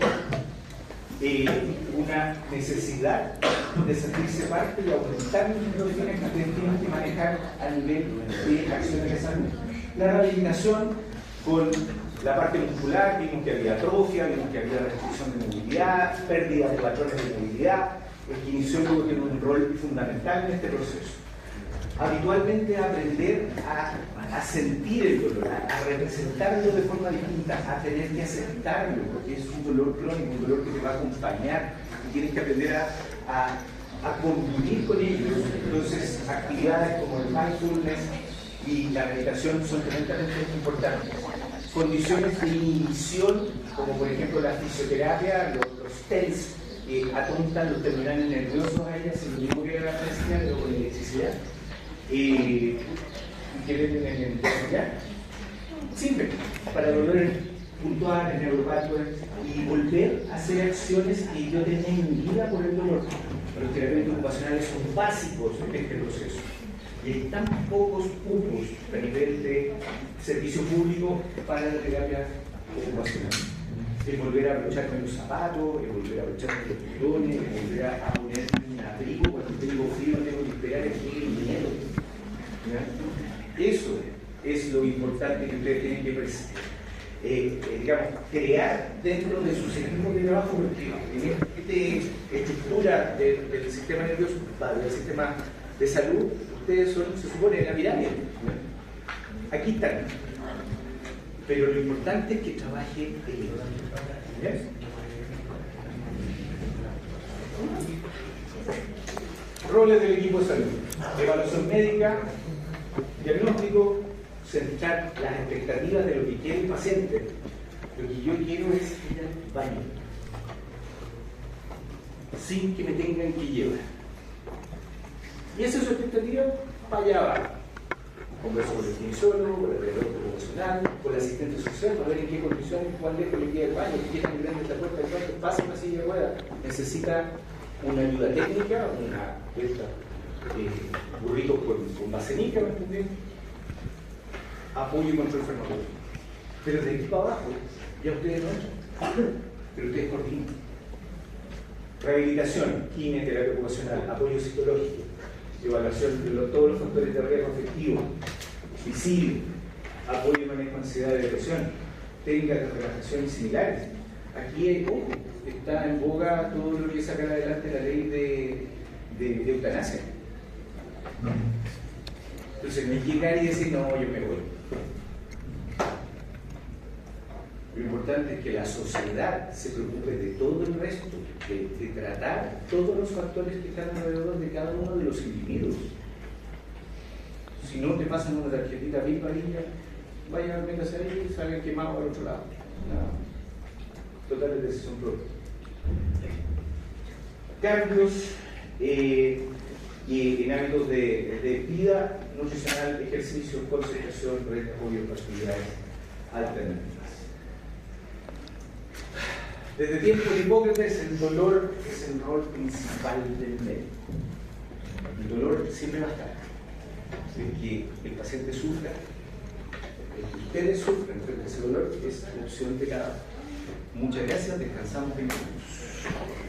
una necesidad de sentirse parte y aumentar las endorfinas que ustedes tienen que manejar a nivel de acciones de salud. La rehabilitación con la parte muscular, vimos que había atrofia, vimos que había restricción de movilidad, pérdida de patrones de movilidad. El kinesiólogo tiene un rol fundamental en este proceso. Habitualmente aprender a sentir el dolor, a representarlo de forma distinta, a tener que aceptarlo, porque es un dolor crónico, un dolor que te va a acompañar y tienes que aprender a convivir con ellos. Entonces, actividades como el mindfulness y la meditación son tremendamente importantes. Condiciones de inhibición, como por ejemplo la fisioterapia, los TENS, que atontan los terminales nerviosos a ellas, es lo mismo que la anestesia, pero con electricidad. Que venden en el ya sirve para dolores puntuales, neuropáticos y volver a hacer acciones que yo tenía en mi vida por el dolor. Los terapeutas ocupacionales son básicos en este proceso y hay tan pocos cupos a nivel de servicio público para la terapia ocupacional. Es volver a abrocharme los zapatos, es volver a abrocharme los pantalones, es volver a ponerme un abrigo cuando tengo frío, tengo que esperar el frío y miedo. Eso es lo importante que ustedes tienen que digamos, crear dentro de sus equipos de trabajo, porque en esta estructura del sistema nervioso, del sistema de salud, ustedes son, se supone, la pirámide. Aquí están. Pero lo importante es que trabaje ellos. Roles del equipo de salud: evaluación médica, diagnóstico, centrar las expectativas de lo que quiere el paciente. Lo que yo quiero es ir al baño sin que me tengan que llevar. Y esa es su expectativa, para allá va. Converso con el kinesiólogo, con el terapeuta ocupacional, con el asistente social, para ver en qué condiciones, cuál lejos le queda el baño, qué tan grande es la puerta del baño, pasa una silla de ruedas. Necesita una ayuda técnica, burritos con vasenica, ¿me entendés? Apoyo y control farmacológico. Pero de aquí para abajo, ya ustedes no entran, pero ustedes coordinan. Rehabilitación, quimioterapia ocupacional, apoyo psicológico, evaluación de todos los factores de riesgo afectivo, suicidio, apoyo y manejo de ansiedad y depresión, técnicas de relajación similares. Aquí, ojo, está en boga todo lo que saca adelante la ley de eutanasia. Entonces, no hay que llegar y decir, no, yo me voy. Lo importante es que la sociedad se preocupe de todo el resto, de tratar todos los factores que están alrededor de cada uno de los individuos. Si no te pasan una tarjetita bien varilla, vayan, métase ahí y salgan quemados al otro lado. Total de decisión propia. Cambios y en hábitos de vida nutricional, ejercicio, concentración, red de apoyo para actividades alternativas. Desde tiempos de Hipócrates, el dolor es el rol principal del médico. El dolor siempre va a estar. El que el paciente sufra, el que ustedes sufren frente a ese dolor, es la opción de cada uno. Muchas gracias, descansamos 20 minutos.